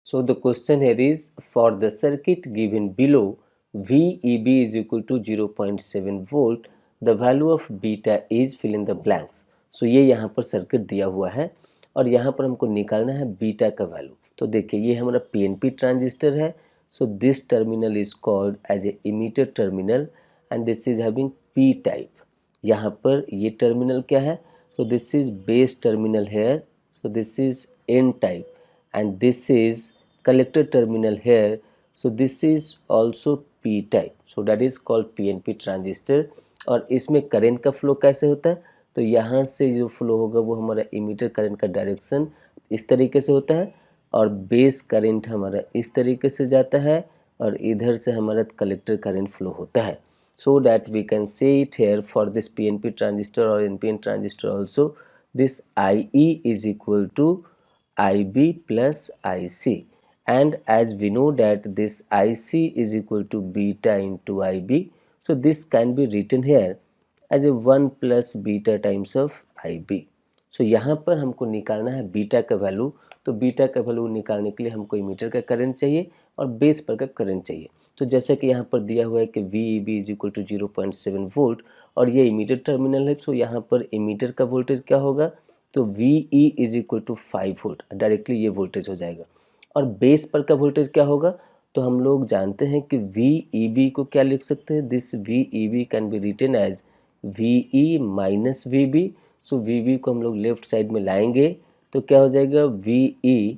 So the question here is, for the circuit given below, VEB is equal to 0.7 volt, the value of beta is fill in the blanks. So ये यहाँ पर circuit दिया हुआ है और यहाँ पर हमको निकालना है बीटा का वैल्यू। तो देखिए ये हमारा PNP ट्रांजिस्टर है। So this terminal is called as a emitter terminal and this is having P type. यहाँ पर ये टर्मिनल क्या है? So this is base terminal here. So this is N type and this is collector terminal here. So this is also P type. So that is called PNP transistor. और इसमें current का flow कैसे होता है? तो यहाँ से जो फ्लो होगा वो हमारा इमीटर करंट का डायरेक्शन इस तरीके से होता है और बेस करंट हमारा इस तरीके से जाता है और इधर से हमारा कलेक्टर करंट फ्लो होता है. So that we can say it here for this PNP transistor or NPN transistor also, this IE is equal to IB plus IC, and as we know that this IC is equal to beta into IB, so this can be written here as a 1 plus beta times of IB. So यहाँ पर हमको निकालना है beta का value. तो beta का value निकालने के लिए हमको इमीटर का करंट चाहिए और बेस पर का करंट चाहिए. तो जैसे कि यहाँ पर दिया हुआ है कि VEB is equal to 0.7 volt और ये इमीटर टर्मिनल है. तो यहाँ पर इमीटर का वोल्टेज क्या होगा? तो VE is equal to 5 volt, directly ये वोल्टेज हो जाएगा. और बेस पर का वोल्टेज क्या होगा? तो हम लोग जानते हैं कि VEB को क्या लिख सकते हैं? This VEB can be written as VE minus VB. So VB को हम लोग लेफ्ट साइड में लाएंगे तो क्या हो जाएगा? VE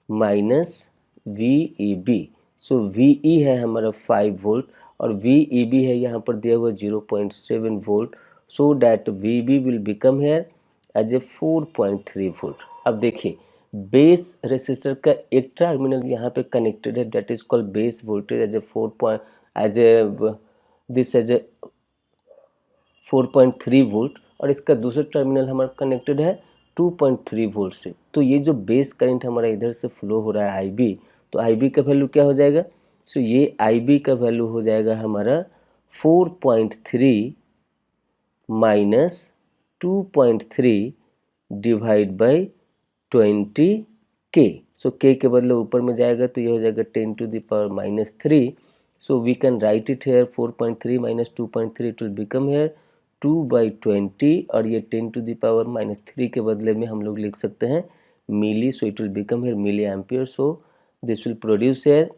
minus VEB. सो VE है हमारा 5 वोल्ट और VEB है यहाँ पर दिया हुआ 0.7 volt. So that VB will become here as a 4.3 volt. अब देखिए बेस रेसिस्टर का एक टर्मिनल यहाँ पे कनेक्टेड है, that is called base voltage as a 4.3 volt और इसका दूसरा टर्मिनल हमारा कनेक्टेड है 2.3 वोल्ट से. तो ये जो बेस करंट हमारा इधर से फ्लो हो रहा है IB, तो IB का वैल्यू क्या हो जाएगा? सो ये IB का वैल्यू हो जाएगा हमारा 4.3 minus 2.3 divide by 20K. So K के बदले ऊपर में जाएगा तो ये हो जाएगा 10 to the power minus 3. So we can write it here 4.3 minus 2.3, it will become here 2 by 20 और ये 10 to the power minus 3 के बदले में हम लोग लिख सकते हैं मिली. So it will become here milli ampere. So this will produce here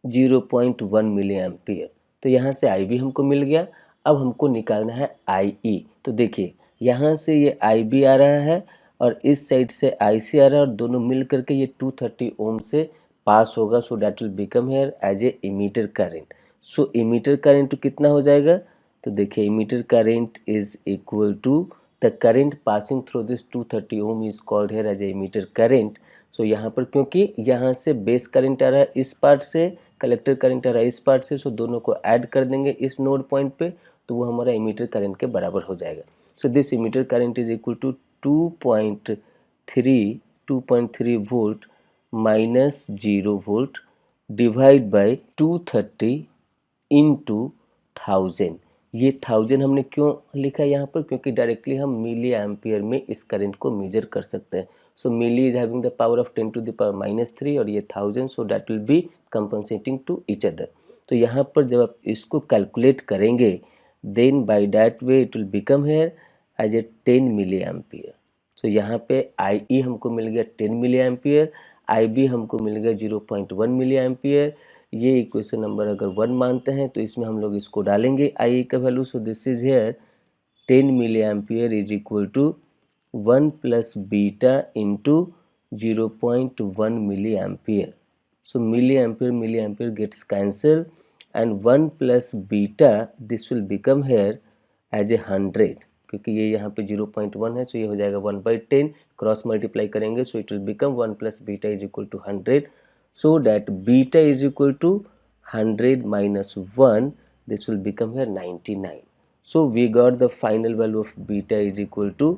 0.1 milliampere. तो यहाँ से IB हमको मिल गया. अब हमको निकालना है IE. तो देखिए यहाँ से ये IB आ रहा है और इस साइड से IC आ रहा है और दोनों मिल करके ये 230 ओम से पास होगा. So that will become here as a emitter current. So emitter current कितना हो जाएगा? तो देखिए emitter current is equal to the current passing through this 230 ohm is called here as a emitter current. So यहाँ पर क्योंकि यहाँ से बेस करंट आ रहा है इस पार्ट से, कलेक्टर करंट आ रहा है इस पार्ट से, सो दोनों को ऐड कर देंगे इस नोड पॉइंट पे तो वो हमारा इमीटर करंट के बराबर हो जाएगा. So this emitter current is equal to 2.3 volt minus 0 volt divide by 230 into 1000. ये 1000 हमने क्यों लिखा यहाँ पर? क्योंकि डायरेक्टली हम मिली एम्पियर में इस करंट को मेजर कर सकते हैं. So milli is having the power of 10 to the power minus 3 और ये 1000. So that will be compensating to each other. तो यहाँ पर जब आप इसको कैलकुलेट करेंगे then by that way it will become here as a 10 milli ampere. So यहाँ पे IE हमको मिल गया 10 मिली एम्पियर, IB हमको मिल गया 0.1 मिली एम्पियर. ये इक्वेशन नंबर अगर 1 मानते हैं तो इसमें हम लोग इसको डालेंगे IE का value. So this is here 10 milli ampere is equal to 1 plus beta into 0.1 milliampere. So milliampere gets cancelled and 1 plus beta this will become here as a 100. क्योंकि ये यहाँ पे 0.1 है. सो ये हो जाएगा 1/10. क्रॉस मल्टीप्लाई करेंगे so it will become 1 plus beta is equal to 100. So that beta is equal to 100 minus 1. This will become here 99. So we got the final value of beta is equal to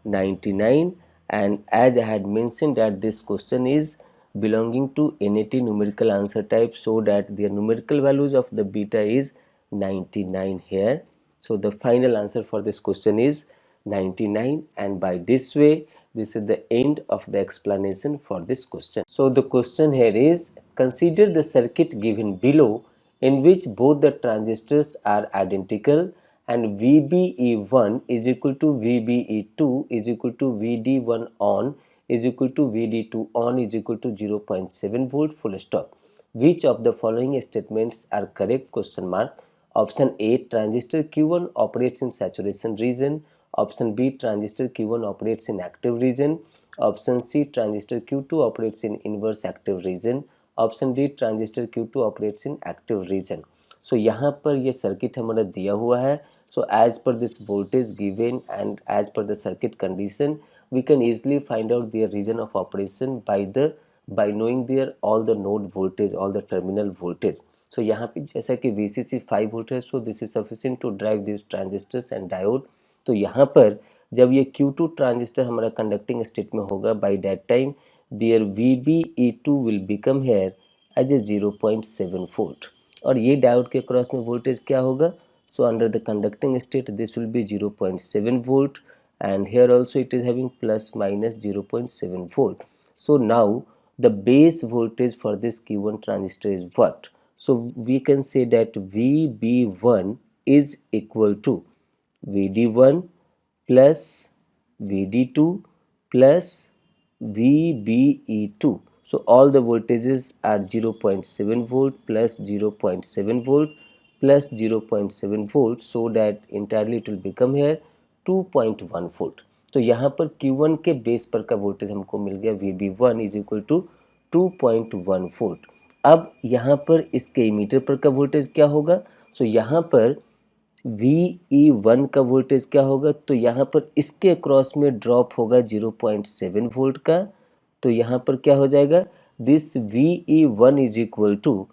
99. And as I had mentioned that this question is belonging to NAT numerical answer type, so that the numerical values of the beta is 99 here. So the final answer for this question is 99, and by this way This is the end of the explanation for this question. So the question here is, consider the circuit given below in which both the transistors are identical and VBE1 is equal to VBE2 is equal to VD1 on is equal to VD2 on is equal to 0.7 volt full stop. Which of the following statements are correct? Question mark. Option A, transistor Q1 operates in saturation region. Option B, transistor Q1 operates in active region. Option C, transistor Q2 operates in inverse active region. Option D, transistor Q2 operates in active region. So यहाँ पर ये circuit हमारा दिया हुआ है. So as per this voltage given and as per the circuit condition, we can easily find out their region of operation by knowing their all the node voltage, all the terminal voltage. So यहाँ पे जैसा कि VCC 5 volt है, so this is sufficient to drive these transistors and diode. तो यहाँ पर जब ये Q2 ट्रांजिस्टर हमारा कंडक्टिंग स्टेट में होगा, by that time their VBE2 will become here as a 0.7 volt. और ये डायोड के क्रॉस में वोल्टेज क्या होगा? So under the conducting state this will be 0.7 volt, and here also it is having plus minus 0.7 volt. So now the base voltage for this Q1 transistor is what? So we can say that VB1 is equal to VD1 plus VD2 plus VBE2. So all the voltages are 0.7 volt plus 0.7 volt plus 0.7 volt, so that entirely it will become here 2.1 volt. तो यहाँ पर Q1 के base पर का voltage हमको मिल गया VB1 is equal to 2.1 volt. अब यहाँ पर इसके इमीटर पर का वोल्टेज क्या होगा? सो यहाँ पर VE1 का वोल्टेज क्या होगा? तो यहाँ पर इसके क्रॉस में ड्रॉप होगा 0.7 वोल्ट का. तो यहाँ पर क्या हो जाएगा? This VE1 is equal to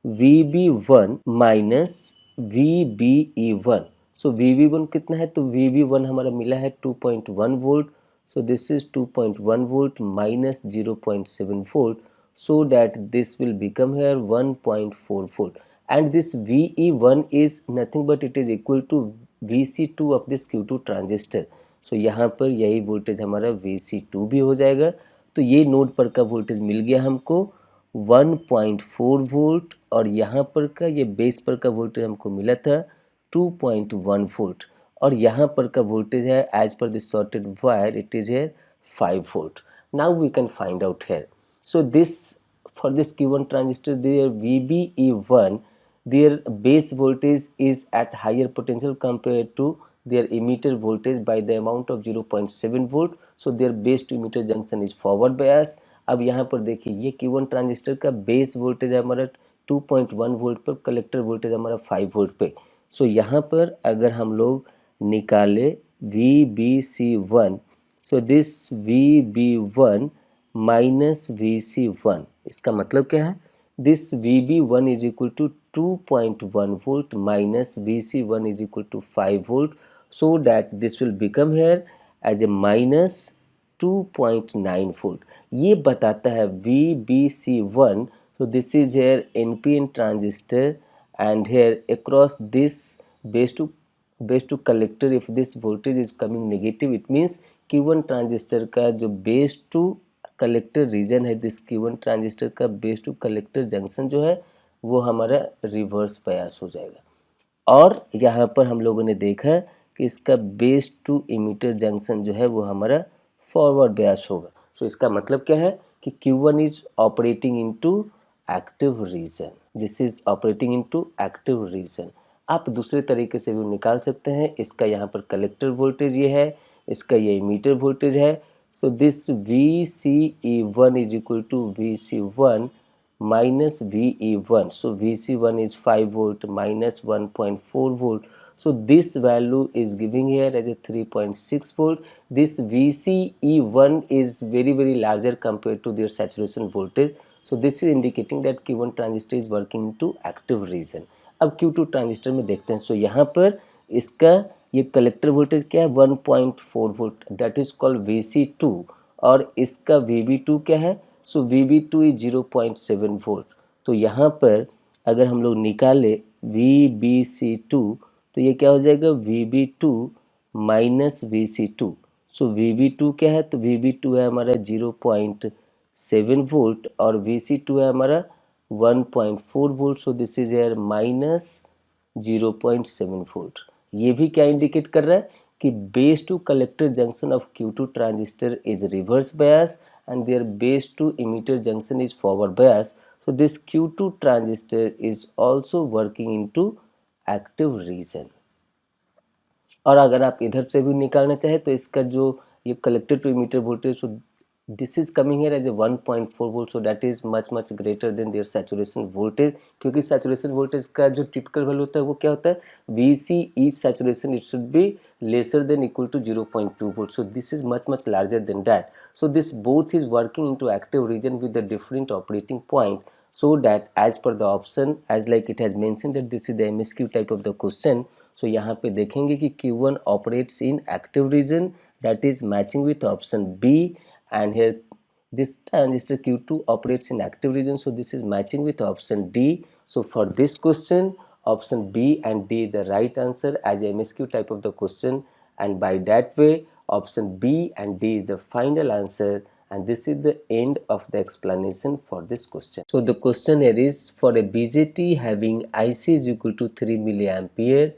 VB1 minus VBE1. So VB1 कितना है? तो VB1 हमारा मिला है 2.1 volt. So this is 2.1 volt minus 0.7 volt, so that this will become here 1.4 volt, and this VE1 is nothing but it is equal to VC2 of this Q2 transistor. So यहाँ पर यही voltage हमारा VC2 भी हो जाएगा. तो ये node पर का वोल्टेज मिल गया हमको 1.4 वोल्ट, और यहाँ पर का ये बेस पर का वोल्टेज हमको मिला था 2.1 वोल्ट, और यहाँ पर का वोल्टेज है एज पर this shorted wire it is here 5 volt. Now we can find out here. So this, for this Q1 transistor, their VBE1, their base voltage is at higher potential compared to their emitter voltage by the amount of 0.7 volt. So their base to emitter junction is forward bias. अब यहाँ पर देखिए ये Q1 transistor का base voltage है हमारा 2.1 volt पर, collector voltage हमारा 5 वोल्ट पे. सो यहाँ पर अगर हम लोग निकाले VBC1, so this VB1 minus VC1, इसका मतलब क्या है? This VB1 is equal to 2.1 volt minus VC1 is equal to 5 volt, so that this will become here as a minus 2.9 volt. ये बताता है VBC1, so this is here NPN transistor, and here across this base to collector if this voltage is coming negative, it means Q1 transistor का जो base to collector reason है, this Q1 transistor का base to collector junction जो है वो हमारा reverse bias हो जाएगा. और यहाँ पर हम लोगों ने देखा कि इसका बेस टू इमीटर जंक्शन जो है वो हमारा फॉरवर्ड बायस होगा. सो इसका मतलब क्या है कि Q1 is operating into active region. This is operating into active region. आप दूसरे तरीके से भी निकाल सकते हैं. इसका यहाँ पर कलेक्टर वोल्टेज ये है, इसका ये इमीटर वोल्टेज है. So this VCE1 is equal to VC1 minus VE1. So VC1 is 5 volt minus 1.4 volt. So this value is giving here as a 3.6 volt. This VCE1 is very larger compared to their saturation voltage. So this is indicating that Q1 transistor is working into active region. अब Q2 transistor में देखते हैं. सो यहाँ पर इसका ये collector voltage क्या है? 1.4 volt, that is called VC2, और इसका VB2 क्या है? सो VB2 इज 0.7 वोल्ट. तो यहाँ पर अगर हम लोग निकाले VBC2, तो ये क्या हो जाएगा? VB2 minus VC2. सो VB2 क्या है, तो VB2 है हमारा 0.7 वोल्ट और VC2 है हमारा 1.4 volt. So this is here minus 0.7 volt. ये भी क्या इंडिकेट कर रहा है कि base to collector junction of Q2 transistor is reverse bias and their base to emitter junction is forward bias. So this Q2 transistor is also working into active region. और अगर आप इधर से भी निकालना चाहे तो इसका जो ये collector to emitter voltage, so this is coming here as a 1.4 volt, so that is much greater than their saturation voltage, क्योंकि सैचुरेशन वोल्टेज का जो टिपिकल वैल्यू होता है वो क्या होता है, VC is saturation it should be lesser than equal to 0.2 volt, so this is much larger than that. So this both is working into active region with the different operating point, so that as per the option, as like it has mentioned that this is the MSQ type of the question. So यहाँ पे देखेंगे कि Q1 operates in active region, that is matching with option B, and here this transistor Q2 operates in active region, so this is matching with option D. So for this question, option B and D the right answer as MSQ type of the question, and by that way option B and D is the final answer, and this is the end of the explanation for this question. So the question here is, for a BJT having IC is equal to 3 milliampere,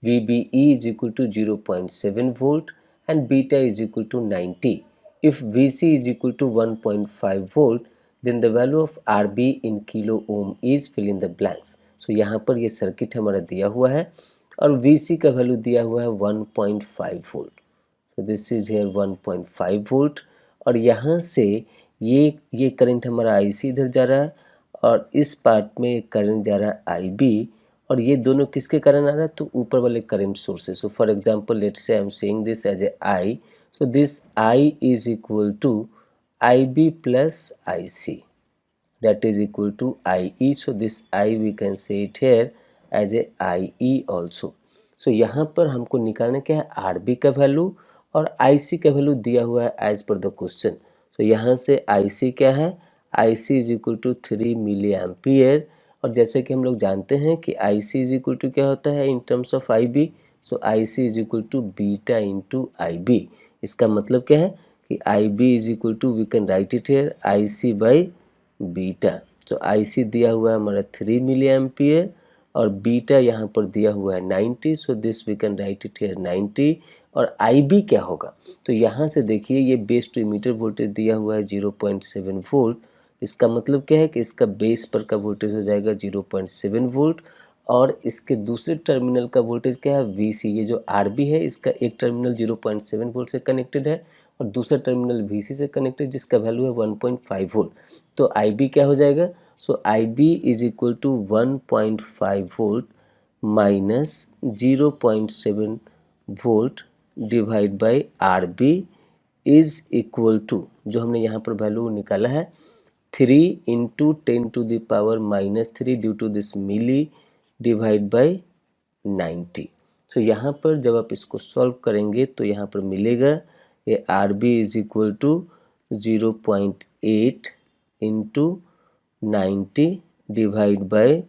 VBE is equal to 0.7 volt and beta is equal to 90. If VC is equal to 1.5 volt, then the value of RB in kilo ohm is fill in the blanks. So यहाँ पर ये circuit हमारा दिया हुआ है और VC का value दिया हुआ है 1.5 volt. So this is here 1.5 volt और यहाँ से ये करंट हमारा IC इधर जा रहा है और इस पार्ट में करंट जा रहा है IB, और ये दोनों किसके कारण आ रहा है, तो ऊपर वाले current sources. So for example let's say I am saying this as a I. So this I is equal to IB plus IC, that is equal to IE. So this I we can say it here as a IE also. So यहाँ पर हमको निकालना क्या है, RB का value और IC का value दिया हुआ है एज पर द क्वेश्चन. तो यहाँ से IC क्या है, IC is equal to 3 milliampere, और जैसे कि हम लोग जानते हैं कि IC इज इक्वल टू क्या होता है in terms of IB. So IC is equal to beta into IB. इसका मतलब क्या है कि IB is equal to, we can write it here, IC by beta. तो IC दिया हुआ है हमारा 3 मिली एम्पियर और बीटा यहाँ पर दिया हुआ है 90. So this we can write it here 90. और IB क्या होगा, तो यहाँ से देखिए ये बेस टू इमीटर वोल्टेज दिया हुआ है 0.7 वोल्ट. इसका मतलब क्या है कि इसका बेस पर का वोल्टेज हो जाएगा 0.7 वोल्ट और इसके दूसरे टर्मिनल का वोल्टेज क्या है, VC. ये जो RB है इसका एक टर्मिनल 0.7 वोल्ट से कनेक्टेड है और दूसरा टर्मिनल VC से कनेक्टेड जिसका वैल्यू है 1.5 वोल्ट. तो IB क्या हो जाएगा, so IB is equal to 1.5 volt minus 0.7 volt divide by RB is equal to, जो हमने यहाँ पर वैल्यू निकाला है, 3 into 10 to the power minus 3 due to this milli divide by 90. सो यहाँ पर जब आप इसको सॉल्व करेंगे तो यहाँ पर मिलेगा ये RB is equal to 0.8 into 90 divide by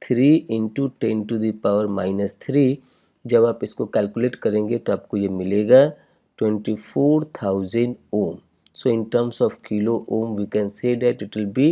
3 into 10 to the power minus 3. जब आप इसको कैलकुलेट करेंगे तो आपको ये मिलेगा 24,000 ओम. So in terms of kilo ohm we can say that it will be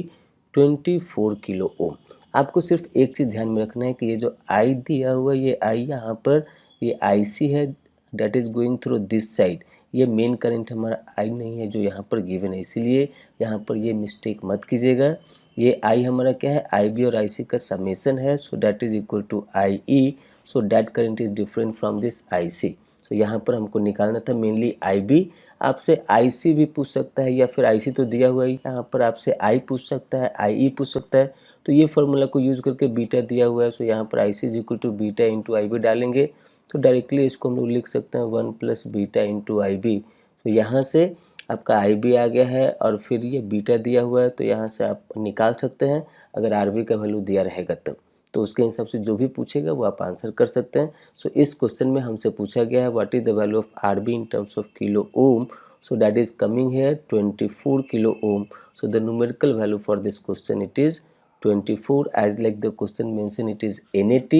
24 kilo ohm. आपको सिर्फ एक चीज़ ध्यान में रखना है कि ये जो I दिया हुआ है ये I यहाँ पर ये IC है that is going through this side. ये मेन करंट हमारा I नहीं है जो यहाँ पर गिवन है, इसीलिए यहाँ पर ये मिस्टेक मत कीजिएगा. ये I हमारा क्या है, IB और IC का समेसन है, so that is equal to IE. So that current is different from this IC. तो यहाँ पर हमको निकालना था मेनली IB. आपसे IC भी पूछ सकता है या फिर IC तो दिया हुआ है, यहाँ पर आपसे I पूछ सकता है, IE पूछ सकता है. तो ये फॉर्मूला को यूज़ करके बीटा दिया हुआ है, सो यहाँ पर IC is equal to beta into IB डालेंगे तो डायरेक्टली इसको हम लोग लिख सकते हैं 1 प्लस बीटा इंटू IB. तो यहाँ से आपका IB आ गया है और फिर ये बीटा दिया हुआ है, तो यहाँ से आप निकाल सकते हैं अगर RB का वैल्यू दिया रहेगा तब. तो उसके हिसाब से जो भी पूछेगा वो आप आंसर कर सकते हैं. सो इस क्वेश्चन में हमसे पूछा गया है what is the value of RB in terms of kilo ohm. So that is coming here 24 kilo ohm. So the numerical value for this question it is 24, as like the question mentioned it is NAT,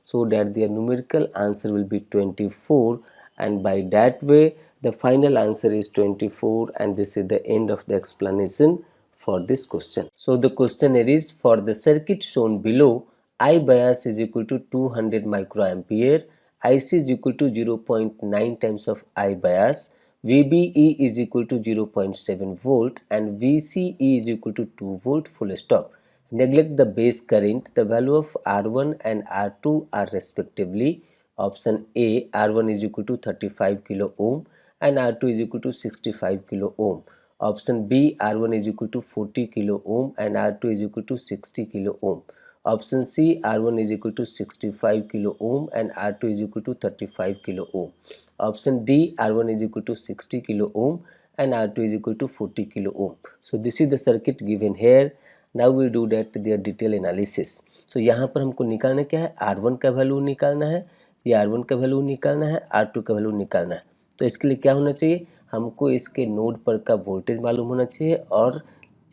so that their numerical answer will be 24, and by that way The final answer is 24, and this is the end of the explanation for this question. So the questionnaire is, for the circuit shown below, I bias is equal to 200 microampere, IC is equal to 0.9 times of I bias, VBE is equal to 0.7 volt, and VCE is equal to 2 volt full stop. Neglect the base current. The value of R1 and R2 are respectively. Option A, R1 is equal to 35 kilo ohm and R2 is equal to 65 kilo ohm. Option B, R1 is equal to 40 kilo ohm and R2 is equal to 60 kilo ohm. Option C, R1 is equal to 65 kilo ohm and R2 is equal to 35 kilo ohm. Option D, R1 is equal to 60 kilo ohm and R2 is equal to 40 kilo ohm. So this is the circuit given here. Now we do that their detail analysis. So यहाँ पर हमको निकालना क्या है, R1 का value निकालना है, या R1 का वैल्यू निकालना है, R2 का वैल्यू निकालना है. तो इसके लिए क्या होना चाहिए, हमको इसके नोड पर का वोल्टेज मालूम होना चाहिए और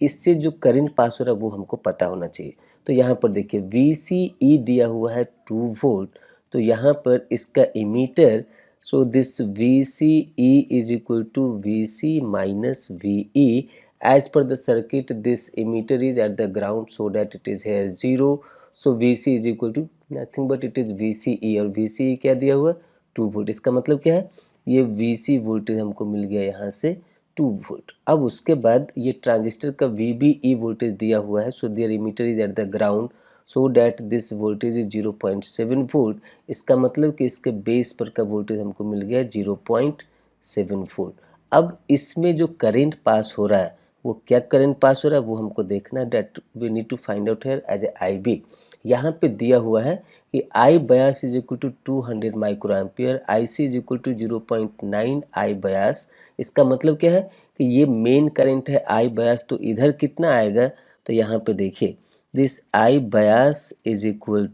इससे जो करंट पास हो रहा है वो हमको पता होना चाहिए. तो यहाँ पर देखिए VCE दिया हुआ है 2 वोल्ट, तो यहाँ पर इसका emitter, so this VCE is equal to VC minus VE. As per the circuit, this emitter is at the ground, so that it is here 0. So VC is equal to nothing but it is VCE, और VCE क्या दिया हुआ 2 volt. इसका मतलब क्या है, ये VC voltage हमको मिल गया यहाँ से 2 वोल्ट. अब उसके बाद ये ट्रांजिस्टर का VBE वोल्टेज दिया हुआ है, so their emitter is at the ground, so that this voltage is 0.7 volt. इसका मतलब कि इसके बेस पर का वोल्टेज हमको मिल गया 0.7 वोल्ट. अब इसमें जो करंट पास हो रहा है वो क्या करंट पास हो रहा है वो हमको देखना है. That we need to find out here as a IB. यहाँ पे दिया हुआ है कि I bias is equal to 200 microampere, IC is equal to 0.9 I bias. इसका मतलब क्या है कि ये मेन करंट है I bias, तो इधर कितना आएगा, तो यहाँ पे देखिए this I bias is equal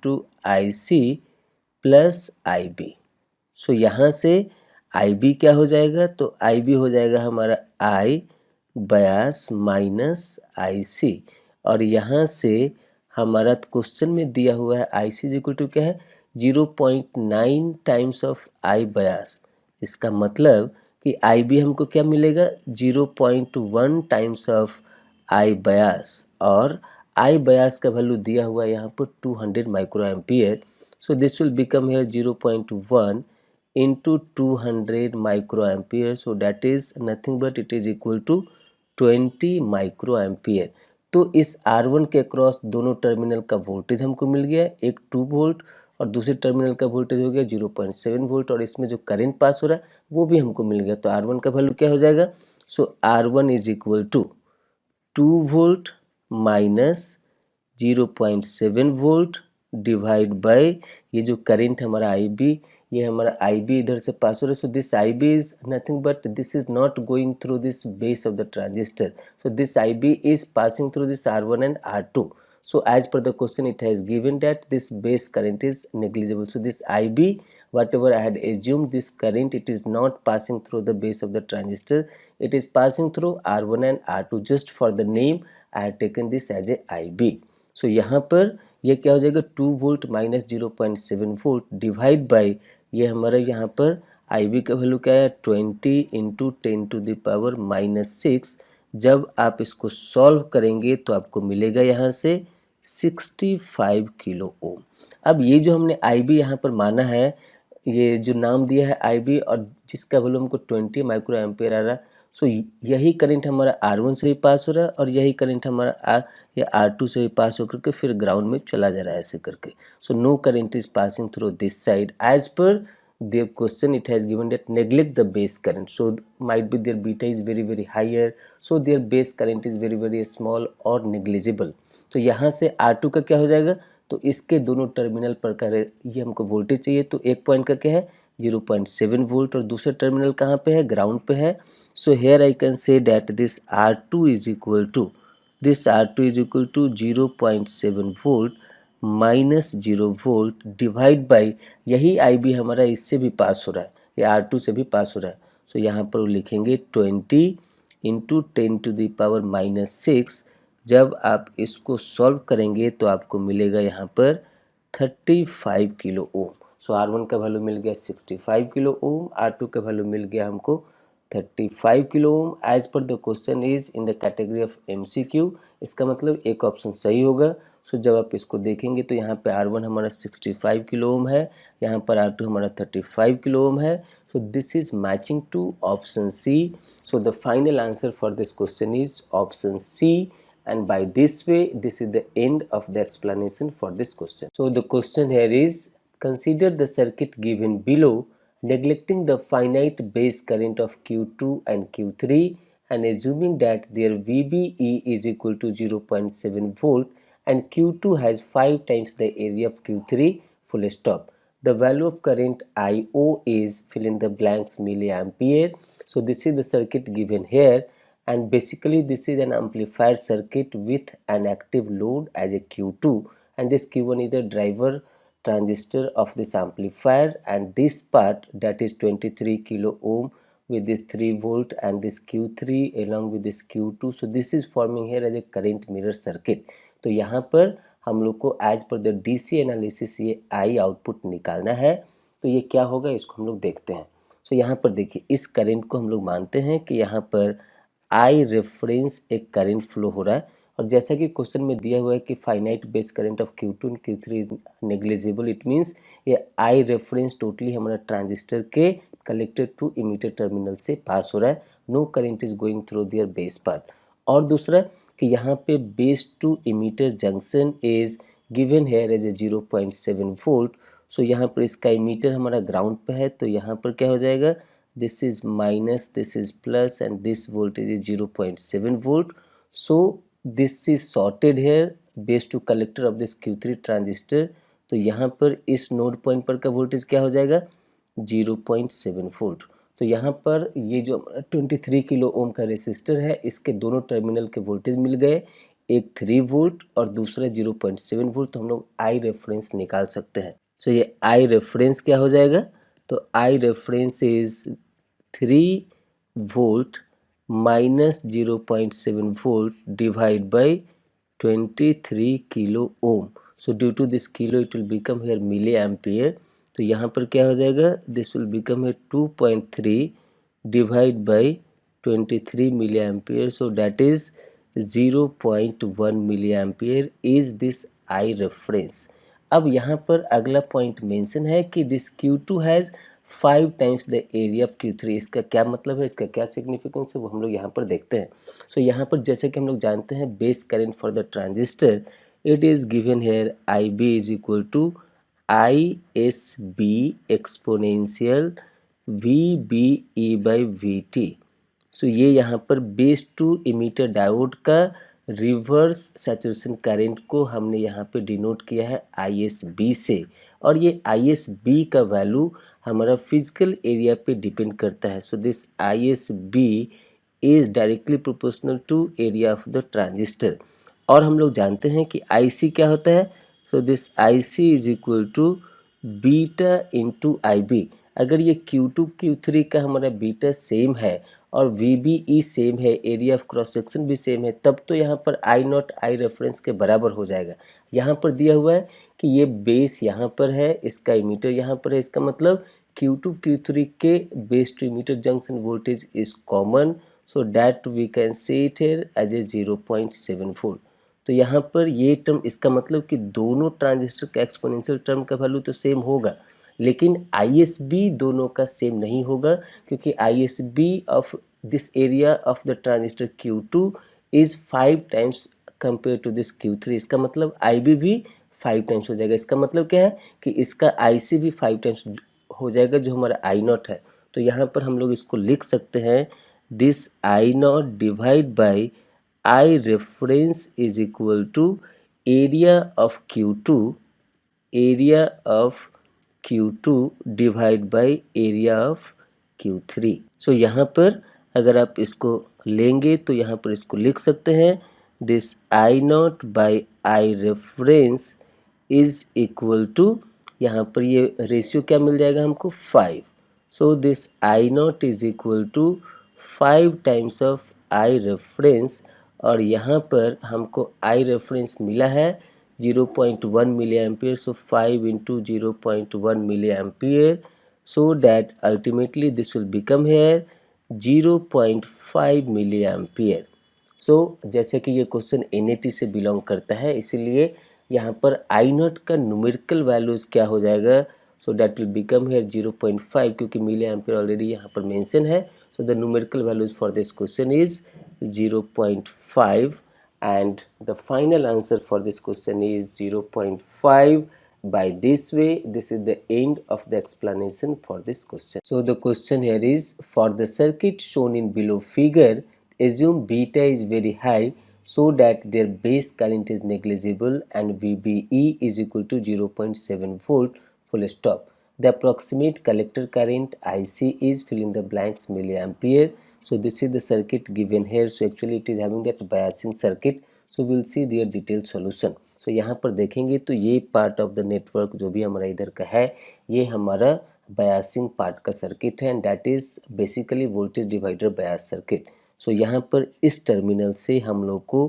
to IC plus IB. So यहाँ से IB क्या हो जाएगा, तो IB हो जाएगा हमारा I bias माइनस IC, और यहाँ से हमारा क्वेश्चन में दिया हुआ है IC इज इक्वल टू क्या है 0.9 टाइम्स ऑफ I bias. इसका मतलब कि IB हमको क्या मिलेगा 0.1 टाइम्स ऑफ I bias, और I bias का वैल्यू दिया हुआ है यहाँ पर 200 micro ampere. So this will become here 0.1 into 200 microampere, so that is nothing but it is equal to 20 microampere. तो इस R1 के क्रॉस दोनों टर्मिनल का वोल्टेज हमको मिल गया, एक 2 वोल्ट और दूसरे टर्मिनल का वोल्टेज हो गया 0.7 वोल्ट, और इसमें जो करंट पास हो रहा है वो भी हमको मिल गया. तो R1 का वैल्यू क्या हो जाएगा, so R1 is equal to 2 volt minus 0.7 volt divide by ये जो करंट हमारा IB, ये हमारा IB इधर से पास हो रहा है. So this IB is nothing but this is not going through this base of the transistor, so this IB is passing through this R1 and R2. So as per the question, it has given that this base current is negligible. So this IB, whatever I had assumed this current, it is not passing through the base of the transistor, it is passing through R1 and R2. Just for the name I had taken this as a IB. So यहाँ पर ये क्या हो जाएगा 2 volt minus 0.7 volt divide by ये हमारा यहाँ पर IB का वैल्यू क्या है 20 into 10 to the power minus 6. जब आप इसको सॉल्व करेंगे तो आपको मिलेगा यहाँ से 65 किलो ओम. अब ये जो हमने IB यहाँ पर माना है, ये जो नाम दिया है IB और जिसका वैल्यू हमको 20 माइक्रो एम्पेयर आ रहा है, सो यही करंट हमारा R1 से भी पास हो रहा है और यही करंट हमारा R2 से भी पास होकर के फिर ग्राउंड में चला जा रहा है ऐसे करके. So no current is passing through this side. As per the question it has given that neglect the base current, so might be their beta is very higher, so their base current is very small or negligible. तो यहाँ से R2 का क्या हो जाएगा, तो इसके दोनों टर्मिनल पर का ये हमको वोल्टेज चाहिए, तो एक पॉइंट का क्या है 0.7 वोल्ट और दूसरे टर्मिनल कहाँ पे है, ग्राउंड पे है. So here I can say that this R2 is equal to 0.7 volt minus 0 volt divide by यही IB हमारा इससे भी पास हो रहा है, या R2 से भी पास हो रहा है. सो यहाँ पर लिखेंगे 20 into 10 to the power minus 6. जब आप इसको सॉल्व करेंगे तो आपको मिलेगा यहाँ पर 35 किलो ओम. सो R1 का वैल्यू मिल गया 65 किलो ओम, R2 का वैल्यू मिल गया हमको 35 kilo ohm. As per the question is in the category of MCQ, इसका मतलब एक ऑप्शन सही होगा। सो जब आप इसको देखेंगे तो यहाँ पे R1 हमारा 65 किलो ओम है, यहाँ पर R2 हमारा 35 किलो ओम है। So this is matching to option C. So the final answer for this question is option C, and by this way this is the end of the explanation for this question. So the question here is, consider the circuit given below neglecting the finite base current of Q2 and Q3 and assuming that their VBE is equal to 0.7 volt and Q2 has 5 times the area of Q3 full stop. The value of current IO is fill in the blanks milliampere. So this is the circuit given here, and basically this is an amplifier circuit with an active load as a Q2, and this Q1 is the driver transistor of this amplifier, and this part that is 23 kilo ohm with this 3 volt and this Q3 along with this Q2. So this is forming here as a current mirror circuit. तो यहाँ पर हम लोग को as per the DC analysis ये I output निकालना है। तो ये क्या होगा इसको हम लोग देखते हैं। सो यहाँ पर देखिए इस करंट को हम लोग मानते हैं कि यहाँ पर आई रेफरेंस एक करंट फ्लो हो रहा है, और जैसा कि क्वेश्चन में दिया हुआ है कि finite base current of Q2 and Q3 is negligible, it means ये आई रेफरेंस टोटली हमारा ट्रांजिस्टर के कलेक्टर टू इमीटर टर्मिनल से पास हो रहा है, no current is going through their base part. और दूसरा कि यहाँ पे base to emitter junction is given here as a 0.7 volt. So यहाँ पर इसका इमीटर हमारा ग्राउंड पे है, तो यहाँ पर क्या हो जाएगा, this is minus, this is plus, and this voltage is 0.7 volt. So this is shorted here base to collector of this Q3 transistor. तो यहाँ पर इस नोड पॉइंट पर का वोल्टेज क्या हो जाएगा 0.7 वोल्ट। तो यहाँ पर ये जो 23 किलो ओम का रेसिस्टर है इसके दोनों टर्मिनल के वोल्टेज मिल गए, एक 3 वोल्ट और दूसरा 0.7 वोल्ट। तो हम लोग आई रेफरेंस निकाल सकते हैं। सो ये आई रेफरेंस क्या हो जाएगा, तो आई reference is 3 volt minus 0.7 volt divided by 23 kilo ohm. So due to this kilo it will become here milliampere. तो यहाँ पर क्या हो जाएगा, this will become here 2.3 divided by 23 milliampere. So that is 0.1 milliampere is this I reference. अब यहाँ पर अगला पॉइंट मेंशन है कि this Q2 has 5 times the area of Q3। इसका क्या मतलब है, इसका क्या सिग्निफिकेंस है वो हम लोग यहाँ पर देखते हैं। सो यहाँ पर जैसे कि हम लोग जानते हैं base current for the transistor it is given here IB is equal to ISB exponential VBE by VT। So ये यहाँ पर बेस टू इमीटर डायोड का रिवर्स सैचुरेशन करंट को हमने यहाँ पे डिनोट किया है ISB से, और ये ISB का वैल्यू हमारा फिजिकल एरिया पे डिपेंड करता है। So this ISB is directly proportional to area of the transistor. और हम लोग जानते हैं कि IC क्या होता है, so this IC is equal to beta into IB। अगर ये Q2 Q3 का हमारा बीटा सेम है और VBE सेम है, एरिया ऑफ क्रॉस सेक्शन भी सेम है, तब तो यहाँ पर I नॉट I रेफरेंस के बराबर हो जाएगा। यहाँ पर दिया हुआ है कि ये बेस यहाँ पर है, इसका इमीटर यहाँ पर है, इसका मतलब Q2 Q3 के base to emitter junction voltage is common, so that we can say it here as a 0.7 volt. तो यहाँ पर ये टर्म, इसका मतलब कि दोनों ट्रांजिस्टर का एक्सपोनेंशियल टर्म का वैल्यू तो सेम होगा, लेकिन ISB दोनों का सेम नहीं होगा, क्योंकि ISB of this area of the transistor Q2 is 5 times compare to this Q3। इसका मतलब IB भी 5 टाइम्स हो जाएगा। इसका मतलब क्या है कि इसका IC भी 5 टाइम्स हो जाएगा जो हमारा I नॉट है। तो यहाँ पर हम लोग इसको लिख सकते हैं this I not divide by I reference is equal to area of Q2 divide by area of Q3। So यहाँ पर अगर आप इसको लेंगे तो यहाँ पर इसको लिख सकते हैं this I not by I reference is equal to, यहाँ पर ये रेशियो क्या मिल जाएगा हमको 5। So this I not is equal to 5 times of I reference, और यहाँ पर हमको I रेफरेंस मिला है 0.1 milliampere, so 5 into 0.1 milliampere, so that ultimately this will become here 0.5 milliampere. सो जैसे कि ये क्वेश्चन NAT से बिलोंग करता है, इसीलिए यहाँ पर I0 का न्यूमेरिकल वैल्यूज क्या हो जाएगा, so that will become here 0.5, क्योंकि मिली एम्पियर ऑलरेडी यहाँ पर मेंशन है. So the numerical values for this question is 0.5 and the final answer for this question is 0.5. By this way, this is the end of the explanation for this question. So the question here is, for the circuit shown in below figure, assume beta is very high so that their base current is negligible and VBE is equal to 0.7 volt, full stop. The approximate collector current IC is fill in the blanks milliampere. So this is the circuit given here. So actually it is having that biasing circuit. So we'll see their detailed solution. So यहाँ पर देखेंगे तो ये part of the network जो भी हमारा इधर का है, ये हमारा बायसिंग पार्ट का सर्किट है and that is basically voltage divider bias circuit. So यहाँ पर इस टर्मिनल से हम लोग को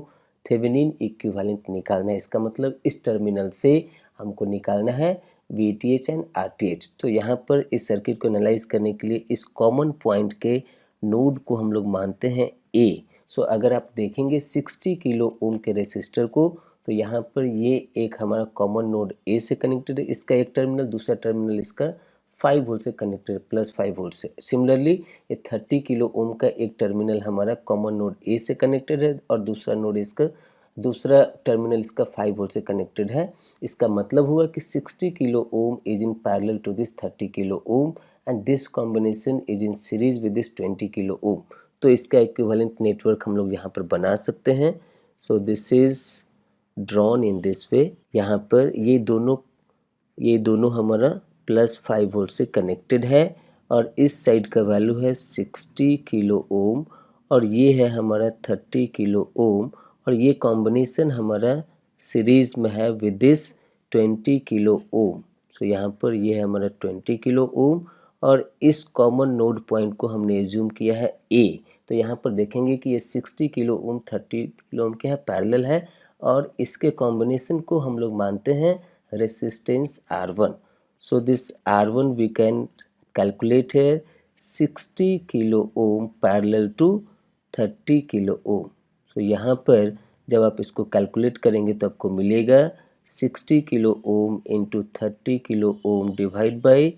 थेवेनिन इक्विवेलेंट निकालना है. इसका मतलब इस टर्मिनल से हमको निकालना है VTH एंड RTH. तो यहाँ पर इस सर्किट को एनालाइज करने के लिए इस कॉमन पॉइंट के नोड को हम लोग मानते हैं A. सो अगर आप देखेंगे 60 किलो ओम के रेसिस्टर को, तो यहाँ पर ये एक हमारा कॉमन नोड A से कनेक्टेड है. इसका एक टर्मिनल, दूसरा टर्मिनल इसका 5 वोल्ट से कनेक्टेड, प्लस 5 वोल्ट से. सिमिलरली ये 30 किलो ओम का एक टर्मिनल हमारा कॉमन नोड A से कनेक्टेड है और दूसरा नोड इसका, दूसरा टर्मिनल इसका 5 वोल्ट से कनेक्टेड है. इसका मतलब हुआ कि 60 kilo ohm is in parallel to this 30 kilo ohm and this combination is in series with this 20 kilo ohm. तो इसका इक्विवेलेंट नेटवर्क हम लोग यहाँ पर बना सकते हैं. सो this is drawn in this way. यहाँ पर ये दोनों हमारा प्लस 5 वोल्ट से कनेक्टेड है और इस साइड का वैल्यू है 60 किलो ओम और ये है हमारा 30 किलो ओम और ये कॉम्बिनेशन हमारा सीरीज में है विद दिस 20 किलो ओम. सो यहाँ पर ये है हमारा 20 किलो ओम और इस कॉमन नोड पॉइंट को हमने एज्यूम किया है A. तो यहाँ पर देखेंगे कि ये 60 किलो ओम 30 किलो ओम के है, पैरेलल है और इसके कॉम्बिनेशन को हम लोग मानते हैं resistance R1. So this R1 we can calculate here 60 kilo ohm parallel to 30 kilo ohm. So यहाँ पर जब आप इसको कैलकुलेट करेंगे तो आपको मिलेगा 60 kilo ohm into 30 kilo ohm divide by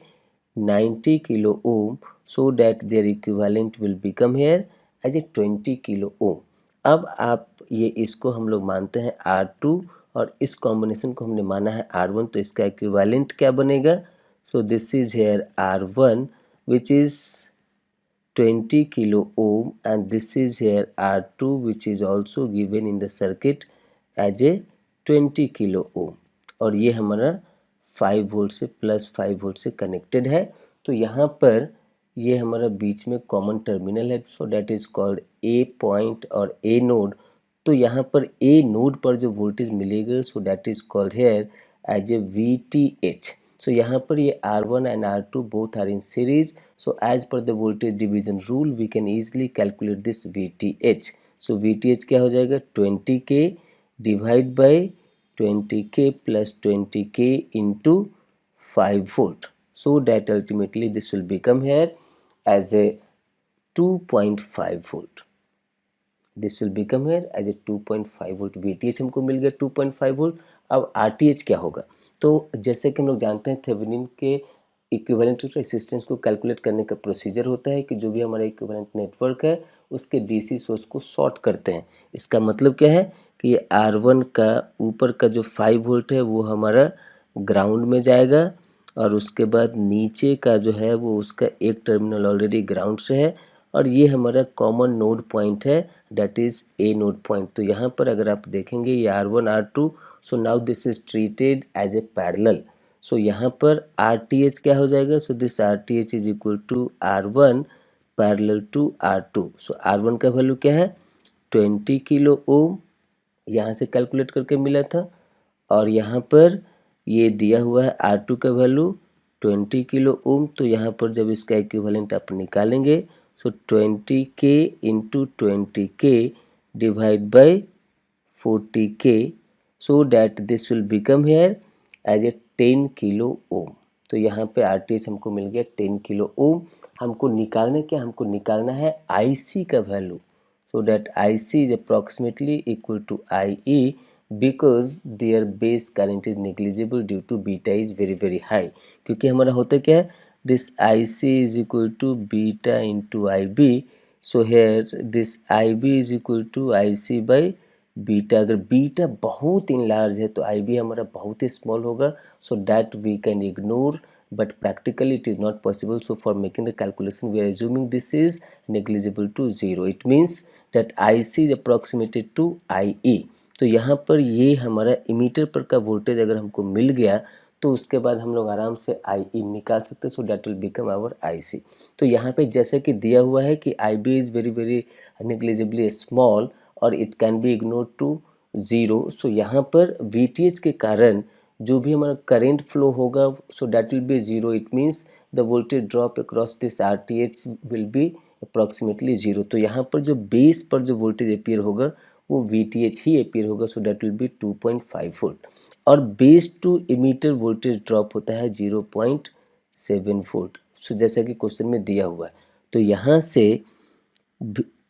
90 kilo ohm, so that their equivalent will become here as a 20 kilo ohm. अब आप ये इसको हम लोग मानते हैं R2 और इस कॉम्बिनेशन को हमने माना है R1, तो इसका इक्विवेलेंट क्या बनेगा. सो this is hair R1 which is 20 kilo ohm and this is here R2 which is also given in the circuit as a 20 kilo ohm और ये हमारा 5 वोल्ट से प्लस 5 वोल्ट से कनेक्टेड है. तो यहाँ पर ये हमारा बीच में कॉमन टर्मिनल है, so that is called A point और A नोड. तो यहाँ पर A नोड पर जो वोल्टेज मिलेगा so that is called here as a VTH. So यहाँ पर ये R1 and R2 both are in series. So as per the voltage division rule, we can easily calculate this VTH. So VTH क्या हो जाएगा 20K divide by 20K plus 20K into 5 volt. So that ultimately this will become here as a 2.5 volt. This will become here as a 2.5 volt. VTH हमको मिल गया 2.5 volt. अब RTH क्या होगा. तो जैसे कि हम लोग जानते हैं थेवेनिन के इक्विवेलेंट रेसिस्टेंस को कैलकुलेट करने का प्रोसीजर होता है कि जो भी हमारा इक्विवेलेंट नेटवर्क है उसके डीसी सोर्स को शॉर्ट करते हैं. इसका मतलब क्या है कि ये R1 का ऊपर का जो 5 वोल्ट है वो हमारा ग्राउंड में जाएगा और उसके बाद नीचे का जो है वो उसका एक टर्मिनल ऑलरेडी ग्राउंड से है और ये हमारा कॉमन नोड पॉइंट है that is A node point. तो यहाँ पर अगर आप देखेंगे ये R1 R2, so now this is treated as a parallel. So यहाँ पर RTH क्या हो जाएगा. So this RTH is equal to R1 parallel to R2. So R1 का वैल्यू क्या है 20 किलो ओम, यहाँ से कैलकुलेट करके मिला था और यहाँ पर ये दिया हुआ है R2 का वैल्यू 20 किलो ओम. तो यहाँ पर जब इसका इक्विवेलेंट आप निकालेंगे so 20K into 20K divide by 40K so that this will become here as a 10 kilo ohm. तो यहाँ पे RTH हमको मिल गया 10 किलो ओम। हमको निकालना क्या, हमको निकालना है IC का value. So that IC is approximately equal to IE because their base current is negligible due to beta is very high। क्योंकि हमारा होता क्या है, this IC is equal to beta into IB। So here this IB is equal to IC by beta. अगर beta बहुत in large है तो IB हमारा बहुत ही स्मॉल होगा। So that we can ignore, but practically it is not possible. So for making the calculation we are assuming this is negligible to 0. It means that IC is approximated to IE। तो यहाँ पर ये हमारा emitter पर का voltage अगर हमको मिल गया तो उसके बाद हम लोग आराम से IE निकाल सकते हैं। So that will become our IC। तो यहाँ पे जैसे कि दिया हुआ है कि IB is very negligibly small और it can be ignore to 0। So यहाँ पर VTH के कारण जो भी हमारा करेंट फ्लो होगा so that will B 0। It means the voltage drop across this RTH will be approximately 0। तो यहाँ पर जो बेस पर जो वोल्टेज अपीयर होगा वो VTH ही अपीयर होगा। So that will be 2.5 volt. और base to emitter voltage drop होता है 0.7 वोल्ट। सो जैसा कि क्वेश्चन में दिया हुआ है, तो यहाँ से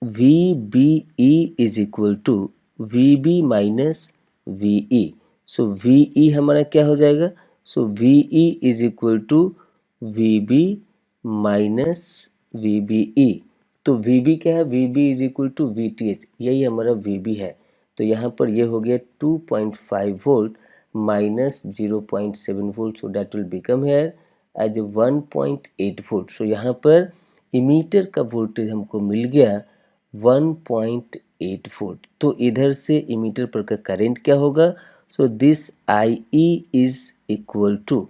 VBE is equal to VB minus VE। So VE हमारा क्या हो जाएगा, सो VE is equal to VB minus VBE। तो VB क्या है, VB is equal to VTH, यही हमारा VB है। तो यहाँ पर ये हो गया 2.5 volt minus 0.7 volt. So that will become here as 1.8 volt. So यहाँ पर इमीटर का वोल्टेज हमको मिल गया 1.8 वोल्ट। तो इधर से इमीटर पर का करंट क्या होगा, so this IE is equal to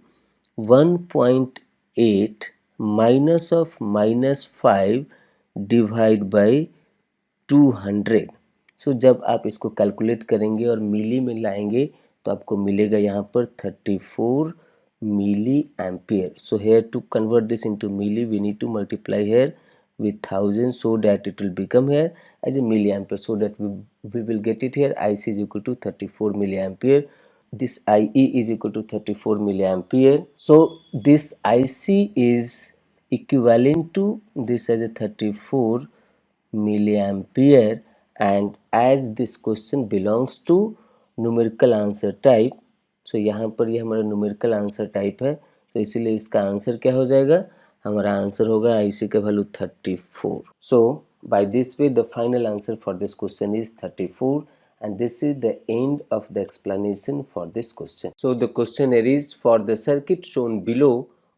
1.8 minus of -5 divide by 200। So जब आप इसको कैलकुलेट करेंगे और मिली में लाएंगे तो आपको मिलेगा यहाँ पर 34 milli ampere. So here to convert this into milli we need to multiply here with 1000 so that it will become here as a milliampere। so that we will get it here IC is equal to 34 milliampere। this IE is equal to 34 milliampere। so this IC is equivalent to this as a 34 milliampere। and as this question belongs to numerical answer type, so यहाँ पर ये हमारा numerical answer type है, so इसीलिए इसका answer क्या हो जाएगा, हमारा आंसर होगा IC का value 34। So by this way the final answer for this question is 34 and this is the end of the explanation for this question। So the questionnaire is for the circuit shown below